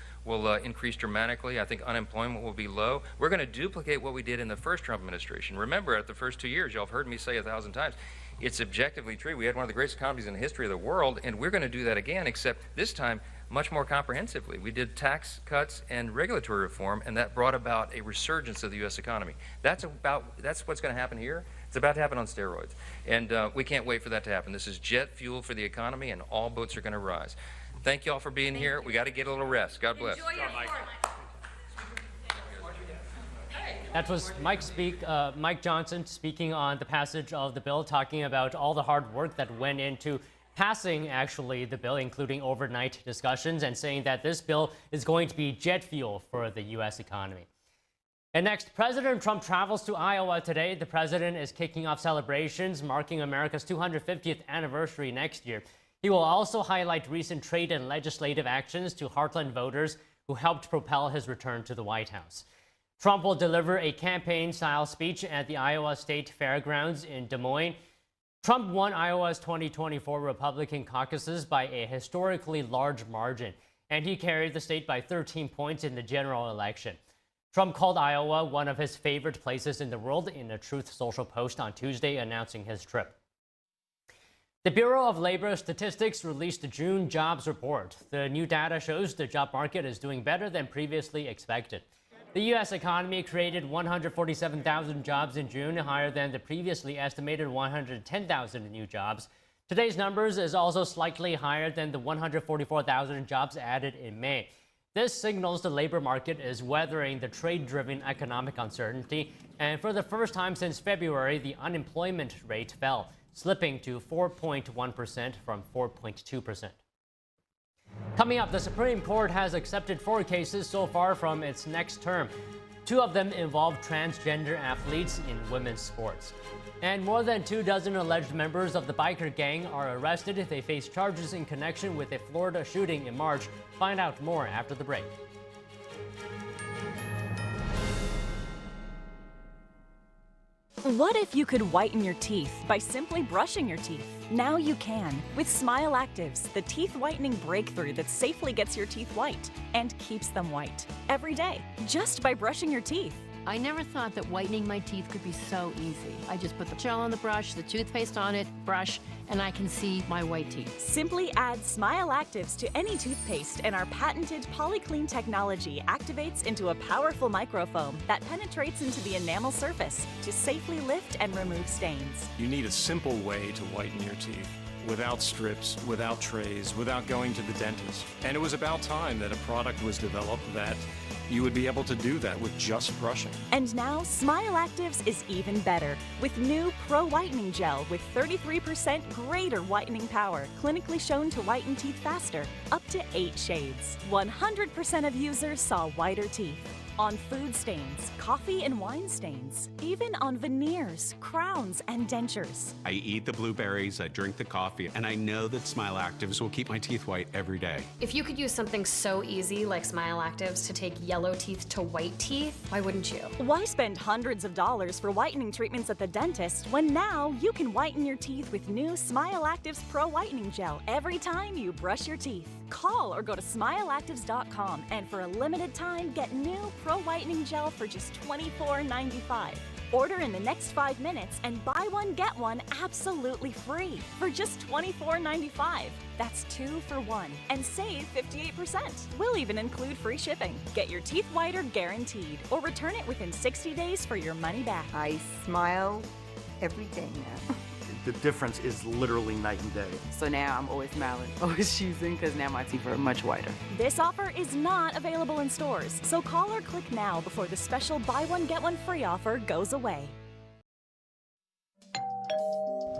increase dramatically. I think unemployment will be low. We're going to duplicate what we did in the first Trump administration. Remember, at the first 2 years, y'all have heard me say 1,000 times, it's objectively true. We had one of the greatest economies in the history of the world, and we're going to do that again, except this time much more comprehensively. We did tax cuts and regulatory reform, and that brought about a resurgence of the U.S. economy. That's what's going to happen here. It's about to happen on steroids, and we can't wait for that to happen. This is jet fuel for the economy, and all boats are going to rise. Thank you all for being here. We got to get a little rest. God bless. That was Mike Johnson speaking on the passage of the bill, talking about all the hard work that went into passing actually the bill, including overnight discussions, and saying that this bill is going to be jet fuel for the U.S. economy. And next, President Trump travels to Iowa today. The president is kicking off celebrations marking America's 250th anniversary next year. He will also highlight recent trade and legislative actions to Heartland voters who helped propel his return to the White House. Trump will deliver a campaign-style speech at the Iowa State Fairgrounds in Des Moines. Trump won Iowa's 2024 Republican caucuses by a historically large margin, and he carried the state by 13 points in the general election. Trump called Iowa one of his favorite places in the world in a Truth Social post on Tuesday announcing his trip. The Bureau of Labor Statistics released the June jobs report. The new data shows the job market is doing better than previously expected. The U.S. economy created 147,000 jobs in June, higher than the previously estimated 110,000 new jobs. Today's numbers is also slightly higher than the 144,000 jobs added in May. This signals the labor market is weathering the trade-driven economic uncertainty, and for the first time since February, the unemployment rate fell, slipping to 4.1% from 4.2%. Coming up, the Supreme Court has accepted 4 cases so far from its next term. 2 of them involve transgender athletes in women's sports. And more than 24 alleged members of the biker gang are arrested. They face charges in connection with a Florida shooting in March. Find out more after the break. What if you could whiten your teeth by simply brushing your teeth? Now you can with Smile Actives, the teeth whitening breakthrough that safely gets your teeth white and keeps them white every day just by brushing your teeth. I never thought that whitening my teeth could be so easy. I just put the gel on the brush, the toothpaste on it, brush, and I can see my white teeth. Simply add Smile Actives to any toothpaste, and our patented PolyClean technology activates into a powerful microfoam that penetrates into the enamel surface to safely lift and remove stains. You need a simple way to whiten your teeth, without strips, without trays, without going to the dentist. And it was about time that a product was developed that you would be able to do that with just brushing. And now, Smile Actives is even better with new Pro Whitening Gel with 33% greater whitening power, clinically shown to whiten teeth faster, up to 8 shades. 100% of users saw whiter teeth. On food stains, coffee and wine stains, even on veneers, crowns, and dentures. I eat the blueberries, I drink the coffee, and I know that Smile Actives will keep my teeth white every day. If you could use something so easy like Smile Actives to take yellow teeth to white teeth, why wouldn't you? Why spend hundreds of dollars for whitening treatments at the dentist when now you can whiten your teeth with new Smile Actives Pro Whitening Gel every time you brush your teeth? Call or go to smileactives.com and for a limited time get new Pro Whitening Gel for just $24.95. Order in the next 5 minutes and buy one get one absolutely free for just $24.95. That's 2 for 1 and save 58%. We'll even include free shipping. Get your teeth whiter guaranteed or return it within 60 days for your money back. I smile every day now. The difference is literally night and day. So now I'm always smiling, always choosing, because now my teeth are much whiter. This offer is not available in stores, so call or click now before the special buy one get one free offer goes away.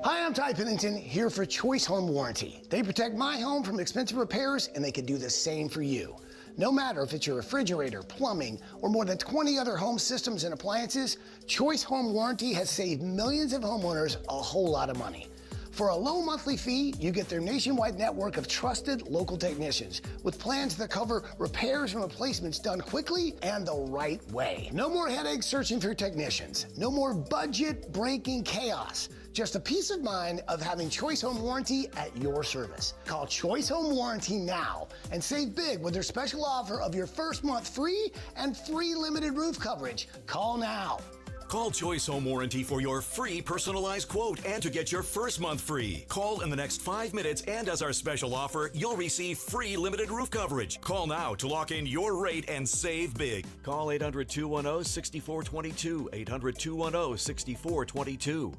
Hi, I'm Ty Pennington, here for Choice Home Warranty. They protect my home from expensive repairs, and they can do the same for you. No matter if it's your refrigerator, plumbing, or more than 20 other home systems and appliances, Choice Home Warranty has saved millions of homeowners a whole lot of money. For a low monthly fee, you get their nationwide network of trusted local technicians with plans that cover repairs and replacements done quickly and the right way. No more headaches searching for technicians. No more budget-breaking chaos. Just a peace of mind of having Choice Home Warranty at your service. Call Choice Home Warranty now and save big with their special offer of your first month free and free limited roof coverage. Call now. Call Choice Home Warranty for your free personalized quote and to get your first month free. Call in the next 5 minutes, and as our special offer, you'll receive free limited roof coverage. Call now to lock in your rate and save big. Call 800-210-6422. 800-210-6422.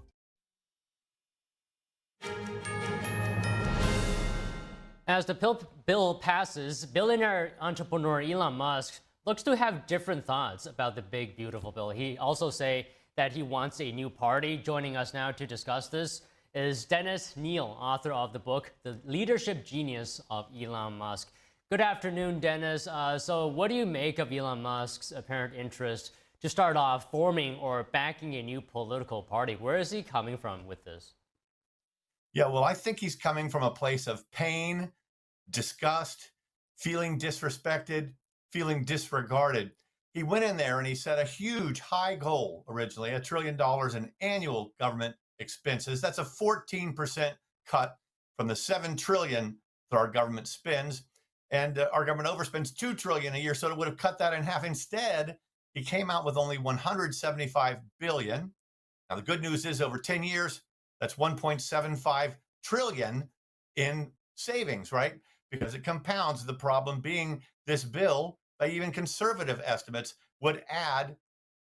As the bill passes, billionaire entrepreneur Elon Musk looks to have different thoughts about the big, beautiful bill. He also say that he wants a new party. Joining us now to discuss this is Dennis Neal, author of the book, The Leadership Genius of Elon Musk. Good afternoon, Dennis. So what do you make of Elon Musk's apparent interest to start off forming or backing a new political party? Where is he coming from with this? Yeah, well, I think he's coming from a place of pain, disgust, feeling disrespected, feeling disregarded. He went in there and he set a huge high goal originally, $1 trillion in annual government expenses. That's a 14% cut from the $7 trillion that our government spends. And our government overspends $2 trillion a year, so it would have cut that in half. Instead, he came out with only $175 billion. Now, the good news is over 10 years, that's $1.75 trillion in savings, right? Because it compounds, the problem being this bill, by even conservative estimates, would add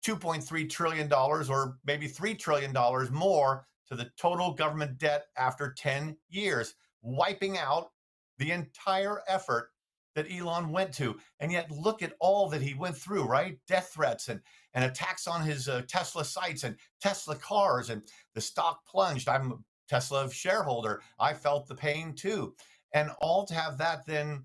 $2.3 trillion or maybe $3 trillion more to the total government debt after 10 years, wiping out the entire effort that Elon went to. And yet look at all that he went through, right? Death threats and attacks on his Tesla sites and Tesla cars, and the stock plunged. I'm a Tesla shareholder. I felt the pain too. And all to have that then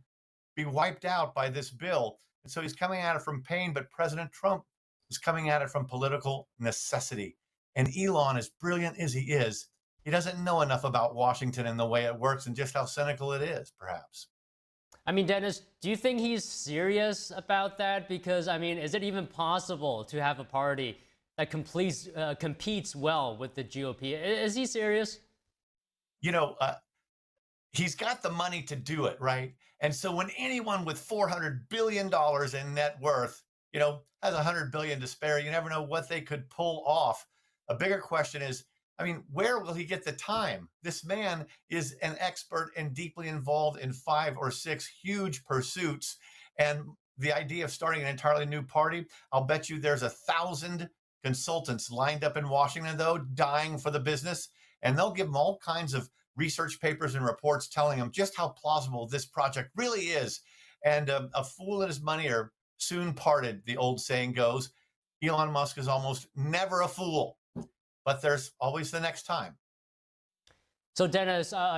be wiped out by this bill. And so he's coming at it from pain, but President Trump is coming at it from political necessity. And Elon, as brilliant as he is, he doesn't know enough about Washington and the way it works and just how cynical it is, perhaps. I mean, Dennis, do you think he's serious about that? Because, I mean, is it even possible to have a party that competes well with the GOP? Is he serious? You know, he's got the money to do it, right? And so when anyone with $400 billion in net worth has $100 billion to spare. You never know what they could pull off. A bigger question is, where will he get the time? This man is an expert and deeply involved in 5 or 6 huge pursuits. And the idea of starting an entirely new party, I'll bet you there's 1,000 consultants lined up in Washington, though, dying for the business. And they'll give him all kinds of research papers and reports telling him just how plausible this project really is. And a fool and his money are soon parted, the old saying goes. Elon Musk is almost never a fool, but there's always the next time. So, Dennis,